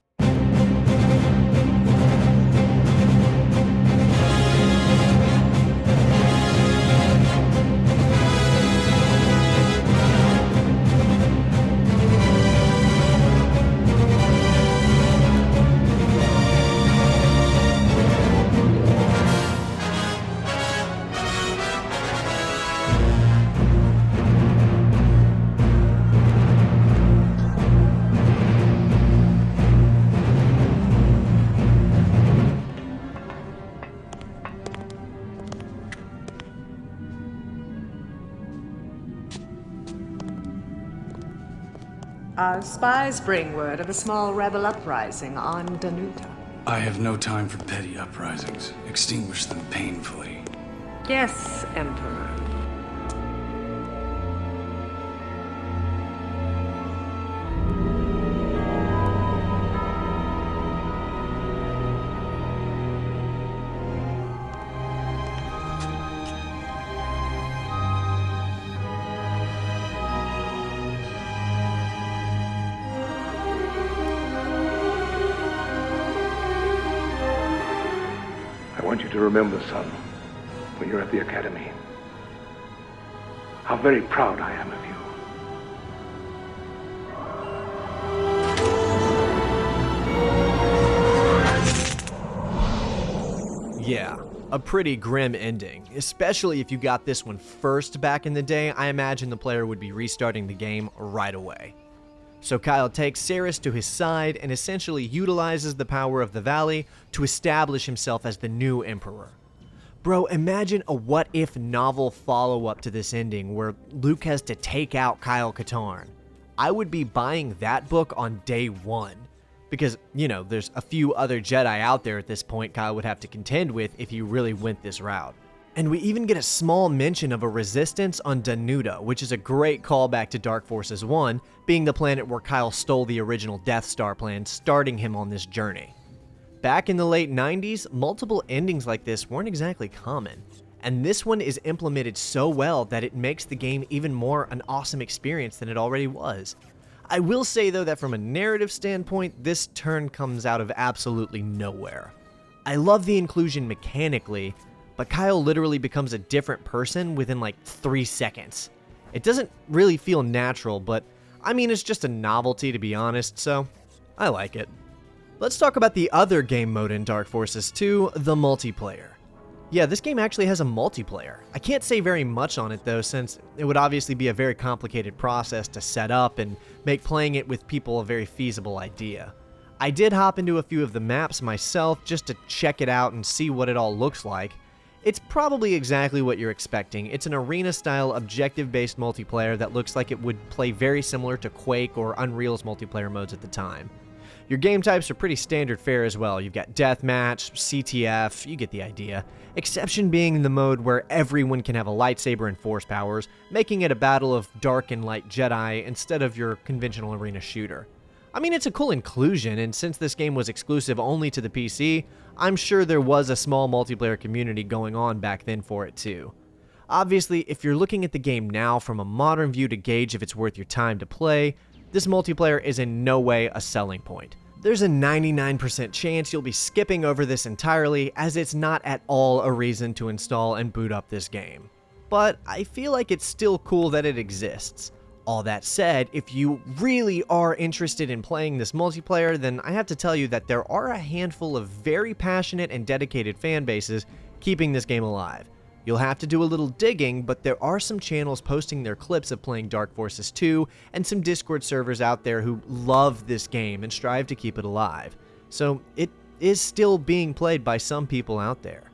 Our spies bring word of a small rebel uprising on Danuta. I have no time for petty uprisings. Extinguish them painfully. Yes, Emperor. want you to remember, son, when you're at the academy, how very proud I am of you. Yeah, a pretty grim ending, especially if you got this one first back in the day. I imagine the player would be restarting the game right away. So Kyle takes Saris to his side and essentially utilizes the power of the Valley to establish himself as the new Emperor. Bro, imagine a what-if novel follow-up to this ending where Luke has to take out Kyle Katarn. I would be buying that book on day one. Because, you know, there's a few other Jedi out there at this point Kyle would have to contend with if he really went this route. And we even get a small mention of a resistance on Danuta, which is a great callback to Dark Forces 1, being the planet where Kyle stole the original Death Star plan, starting him on this journey. Back in the late 90s, multiple endings like this weren't exactly common, and this one is implemented so well that it makes the game even more an awesome experience than it already was. I will say though that from a narrative standpoint, this turn comes out of absolutely nowhere. I love the inclusion mechanically, but Kyle literally becomes a different person within like 3 seconds. It doesn't really feel natural, but I mean it's just a novelty to be honest, so I like it. Let's talk about the other game mode in Dark Forces 2, the multiplayer. Yeah, this game actually has a multiplayer. I can't say very much on it though, since it would obviously be a very complicated process to set up and make playing it with people a very feasible idea. I did hop into a few of the maps myself just to check it out and see what it all looks like. It's probably exactly what you're expecting. It's an arena-style, objective-based multiplayer that looks like it would play very similar to Quake or Unreal's multiplayer modes at the time. Your game types are pretty standard fare as well. You've got Deathmatch, CTF, you get the idea. Exception being the mode where everyone can have a lightsaber and force powers, making it a battle of dark and light Jedi instead of your conventional arena shooter. I mean, it's a cool inclusion, and since this game was exclusive only to the PC, I'm sure there was a small multiplayer community going on back then for it too. Obviously, if you're looking at the game now from a modern view to gauge if it's worth your time to play, this multiplayer is in no way a selling point. There's a 99% chance you'll be skipping over this entirely, as it's not at all a reason to install and boot up this game. But I feel like it's still cool that it exists. All that said, if you really are interested in playing this multiplayer, then I have to tell you that there are a handful of very passionate and dedicated fan bases keeping this game alive. You'll have to do a little digging, but there are some channels posting their clips of playing Dark Forces 2, and some Discord servers out there who love this game and strive to keep it alive. So it is still being played by some people out there.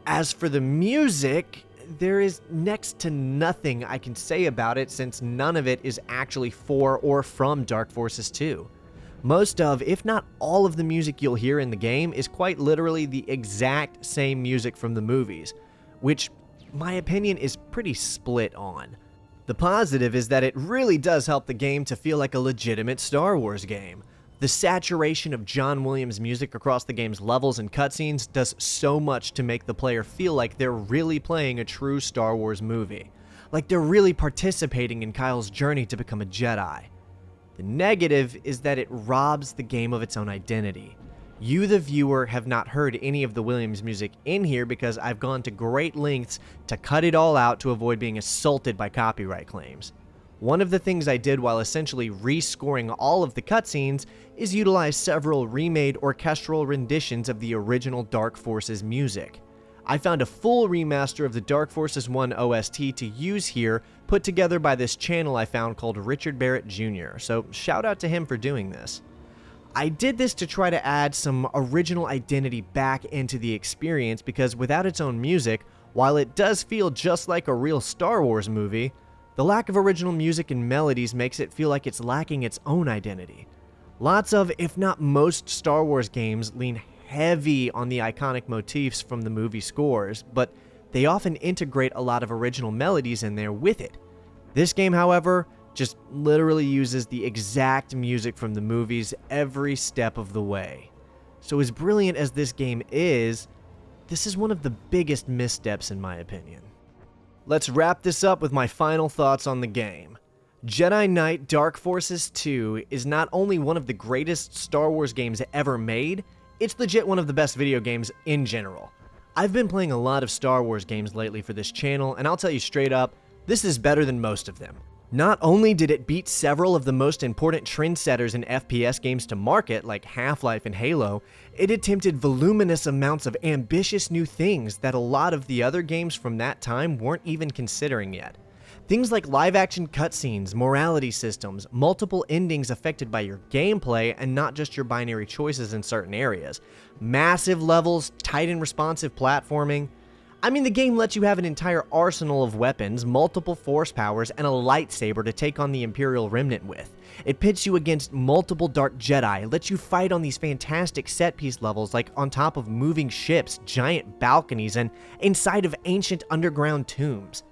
As for the music, there is next to nothing I can say about it since none of it is actually for or from Dark Forces 2. Most of, if not all of the music you'll hear in the game is quite literally the exact same music from the movies, which my opinion is pretty split on. The positive is that it really does help the game to feel like a legitimate Star Wars game. The saturation of John Williams music across the game's levels and cutscenes does so much to make the player feel like they're really playing a true Star Wars movie. Like they're really participating in Kyle's journey to become a Jedi. The negative is that it robs the game of its own identity. You, the viewer, have not heard any of the Williams music in here because I've gone to great lengths to cut it all out to avoid being assaulted by copyright claims. One of the things I did while essentially rescoring all of the cutscenes is utilize several remade orchestral renditions of the original Dark Forces music. I found a full remaster of the Dark Forces 1 OST to use here, put together by this channel I found called Richard Barret Jr., so shout out to him for doing this. I did this to try to add some original identity back into the experience because without its own music, while it does feel just like a real Star Wars movie, the lack of original music and melodies makes it feel like it's lacking its own identity. Lots of, if not most, Star Wars games lean heavy on the iconic motifs from the movie scores, but they often integrate a lot of original melodies in there with it. This game, however, just literally uses the exact music from the movies every step of the way. So as brilliant as this game is, this is one of the biggest missteps in my opinion. Let's wrap this up with my final thoughts on the game. Jedi Knight Dark Forces 2 is not only one of the greatest Star Wars games ever made, it's legit one of the best video games in general. I've been playing a lot of Star Wars games lately for this channel, and I'll tell you straight up, this is better than most of them. Not only did it beat several of the most important trendsetters in FPS games to market, like Half-Life and Halo, it attempted voluminous amounts of ambitious new things that a lot of the other games from that time weren't even considering yet. Things like live-action cutscenes, morality systems, multiple endings affected by your gameplay and not just your binary choices in certain areas, massive levels, tight and responsive platforming. I mean, the game lets you have an entire arsenal of weapons, multiple force powers, and a lightsaber to take on the Imperial Remnant with. It pits you against multiple Dark Jedi, lets you fight on these fantastic set-piece levels like on top of moving ships, giant balconies, and inside of ancient underground tombs.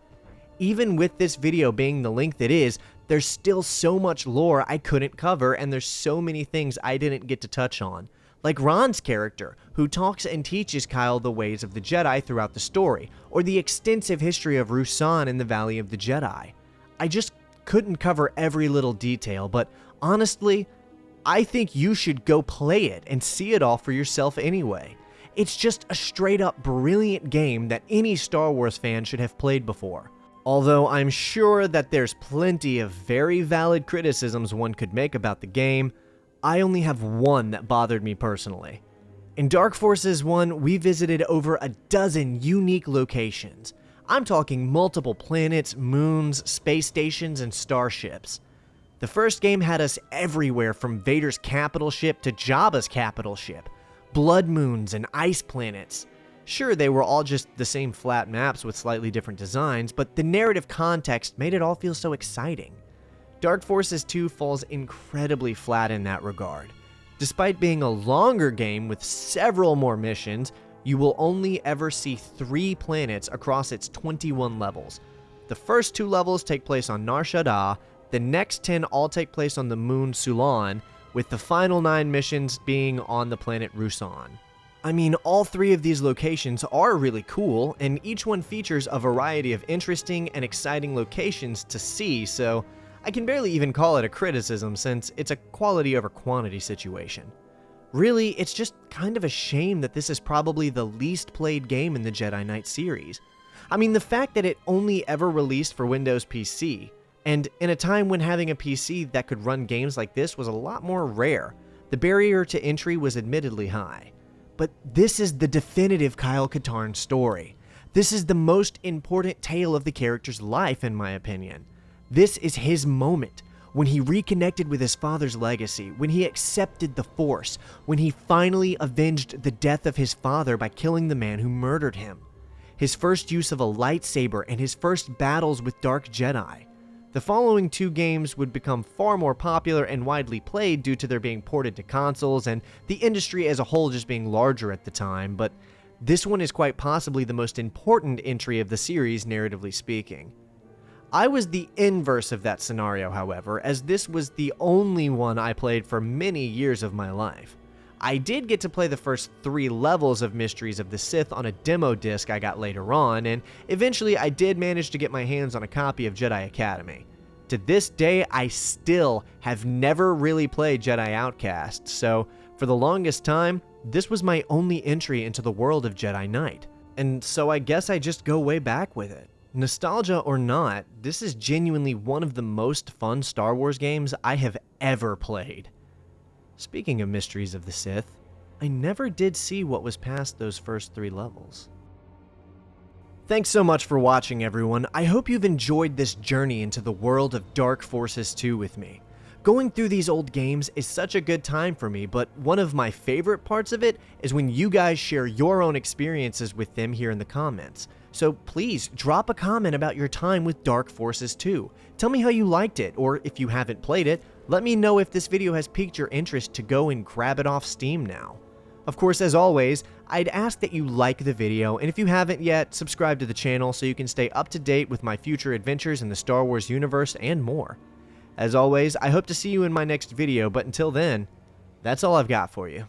Even with this video being the length it is, there's still so much lore I couldn't cover, and there's so many things I didn't get to touch on. Like Ron's character, who talks and teaches Kyle the ways of the Jedi throughout the story, or the extensive history of Ruusan in the Valley of the Jedi. I just couldn't cover every little detail, but honestly, I think you should go play it and see it all for yourself anyway. It's just a straight up brilliant game that any Star Wars fan should have played before. Although I'm sure that there's plenty of very valid criticisms one could make about the game, I only have one that bothered me personally. In Dark Forces 1, we visited over a dozen unique locations. I'm talking multiple planets, moons, space stations, and starships. The first game had us everywhere from Vader's capital ship to Jabba's capital ship, blood moons and ice planets. Sure, they were all just the same flat maps with slightly different designs, but the narrative context made it all feel so exciting. Dark Forces 2 falls incredibly flat in that regard. Despite being a longer game with several more missions, you will only ever see 3 planets across its 21 levels. The first 2 levels take place on Nar Shaddaa, the next 10 all take place on the moon Sulan, with the final 9 missions being on the planet Ruusan. I mean, all 3 of these locations are really cool, and each one features a variety of interesting and exciting locations to see, so I can barely even call it a criticism since it's a quality over quantity situation. Really, it's just kind of a shame that this is probably the least played game in the Jedi Knight series. I mean, the fact that it only ever released for Windows PC, and in a time when having a PC that could run games like this was a lot more rare, the barrier to entry was admittedly high. But this is the definitive Kyle Katarn story. This is the most important tale of the character's life, in my opinion. This is his moment, when he reconnected with his father's legacy, when he accepted the Force, when he finally avenged the death of his father by killing the man who murdered him. His first use of a lightsaber and his first battles with Dark Jedi. The following 2 games would become far more popular and widely played due to their being ported to consoles and the industry as a whole just being larger at the time, but this one is quite possibly the most important entry of the series, narratively speaking. I was the inverse of that scenario, however, as this was the only one I played for many years of my life. I did get to play the first 3 levels of Mysteries of the Sith on a demo disc I got later on, and eventually I did manage to get my hands on a copy of Jedi Academy. To this day, I still have never really played Jedi Outcast, so for the longest time, this was my only entry into the world of Jedi Knight, and so I guess I just go way back with it. Nostalgia or not, this is genuinely one of the most fun Star Wars games I have ever played. Speaking of Mysteries of the Sith, I never did see what was past those first 3 levels. Thanks so much for watching, everyone. I hope you've enjoyed this journey into the world of Dark Forces 2 with me. Going through these old games is such a good time for me, but one of my favorite parts of it is when you guys share your own experiences with them here in the comments. So please drop a comment about your time with Dark Forces 2. Tell me how you liked it, or if you haven't played it, let me know if this video has piqued your interest to go and grab it off Steam now. Of course, as always, I'd ask that you like the video, and if you haven't yet, subscribe to the channel so you can stay up to date with my future adventures in the Star Wars universe and more. As always, I hope to see you in my next video, but until then, that's all I've got for you.